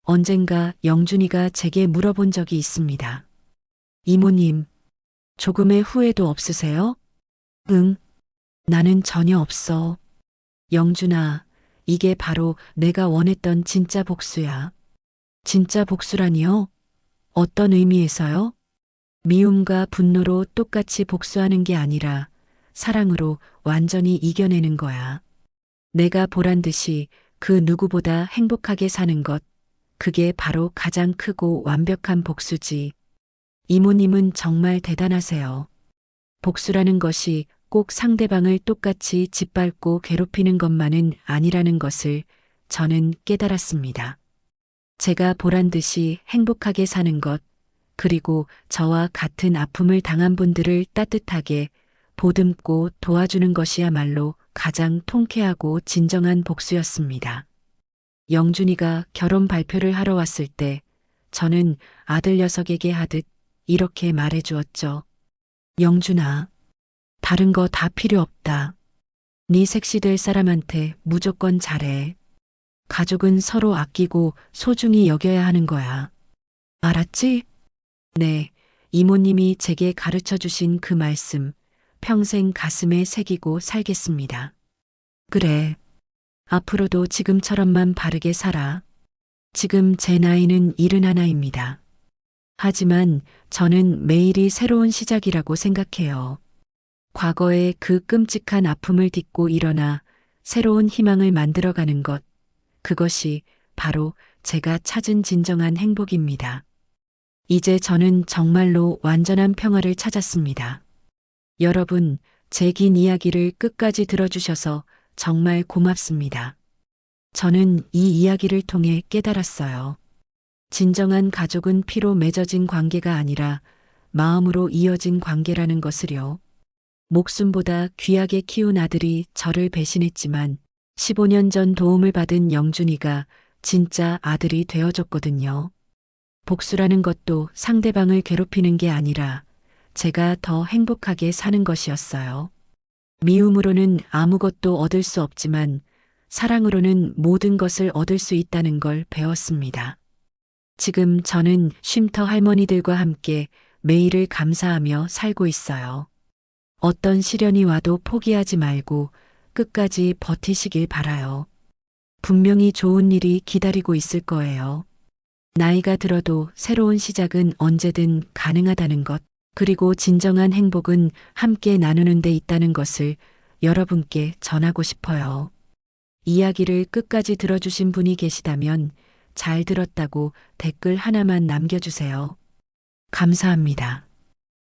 언젠가 영준이가 제게 물어본 적이 있습니다. 이모님, 조금의 후회도 없으세요? 응, 나는 전혀 없어. 영준아, 이게 바로 내가 원했던 진짜 복수야. 진짜 복수라니요? 어떤 의미에서요? 미움과 분노로 똑같이 복수하는 게 아니라 사랑으로 완전히 이겨내는 거야. 내가 보란 듯이 그 누구보다 행복하게 사는 것, 그게 바로 가장 크고 완벽한 복수지. 이모님은 정말 대단하세요. 복수라는 것이 꼭 상대방을 똑같이 짓밟고 괴롭히는 것만은 아니라는 것을 저는 깨달았습니다. 제가 보란 듯이 행복하게 사는 것, 그리고 저와 같은 아픔을 당한 분들을 따뜻하게 보듬고 도와주는 것이야말로 가장 통쾌하고 진정한 복수였습니다. 영준이가 결혼 발표를 하러 왔을 때 저는 아들 녀석에게 하듯 이렇게 말해 주었죠. 영준아, 다른 거 다 필요 없다. 네 색시 될 사람한테 무조건 잘해. 가족은 서로 아끼고 소중히 여겨야 하는 거야. 알았지? 네, 이모님이 제게 가르쳐 주신 그 말씀, 평생 가슴에 새기고 살겠습니다. 그래, 앞으로도 지금처럼만 바르게 살아. 지금 제 나이는 71입니다. 하지만 저는 매일이 새로운 시작이라고 생각해요. 과거의 그 끔찍한 아픔을 딛고 일어나 새로운 희망을 만들어가는 것, 그것이 바로 제가 찾은 진정한 행복입니다. 이제 저는 정말로 완전한 평화를 찾았습니다. 여러분, 제 긴 이야기를 끝까지 들어주셔서 정말 고맙습니다. 저는 이 이야기를 통해 깨달았어요. 진정한 가족은 피로 맺어진 관계가 아니라 마음으로 이어진 관계라는 것을요. 목숨보다 귀하게 키운 아들이 저를 배신했지만 15년 전 도움을 받은 영준이가 진짜 아들이 되어줬거든요. 복수라는 것도 상대방을 괴롭히는 게 아니라 제가 더 행복하게 사는 것이었어요. 미움으로는 아무것도 얻을 수 없지만 사랑으로는 모든 것을 얻을 수 있다는 걸 배웠습니다. 지금 저는 쉼터 할머니들과 함께 매일을 감사하며 살고 있어요. 어떤 시련이 와도 포기하지 말고 끝까지 버티시길 바라요. 분명히 좋은 일이 기다리고 있을 거예요. 나이가 들어도 새로운 시작은 언제든 가능하다는 것, 그리고 진정한 행복은 함께 나누는 데 있다는 것을 여러분께 전하고 싶어요. 이야기를 끝까지 들어주신 분이 계시다면 잘 들었다고 댓글 하나만 남겨주세요. 감사합니다.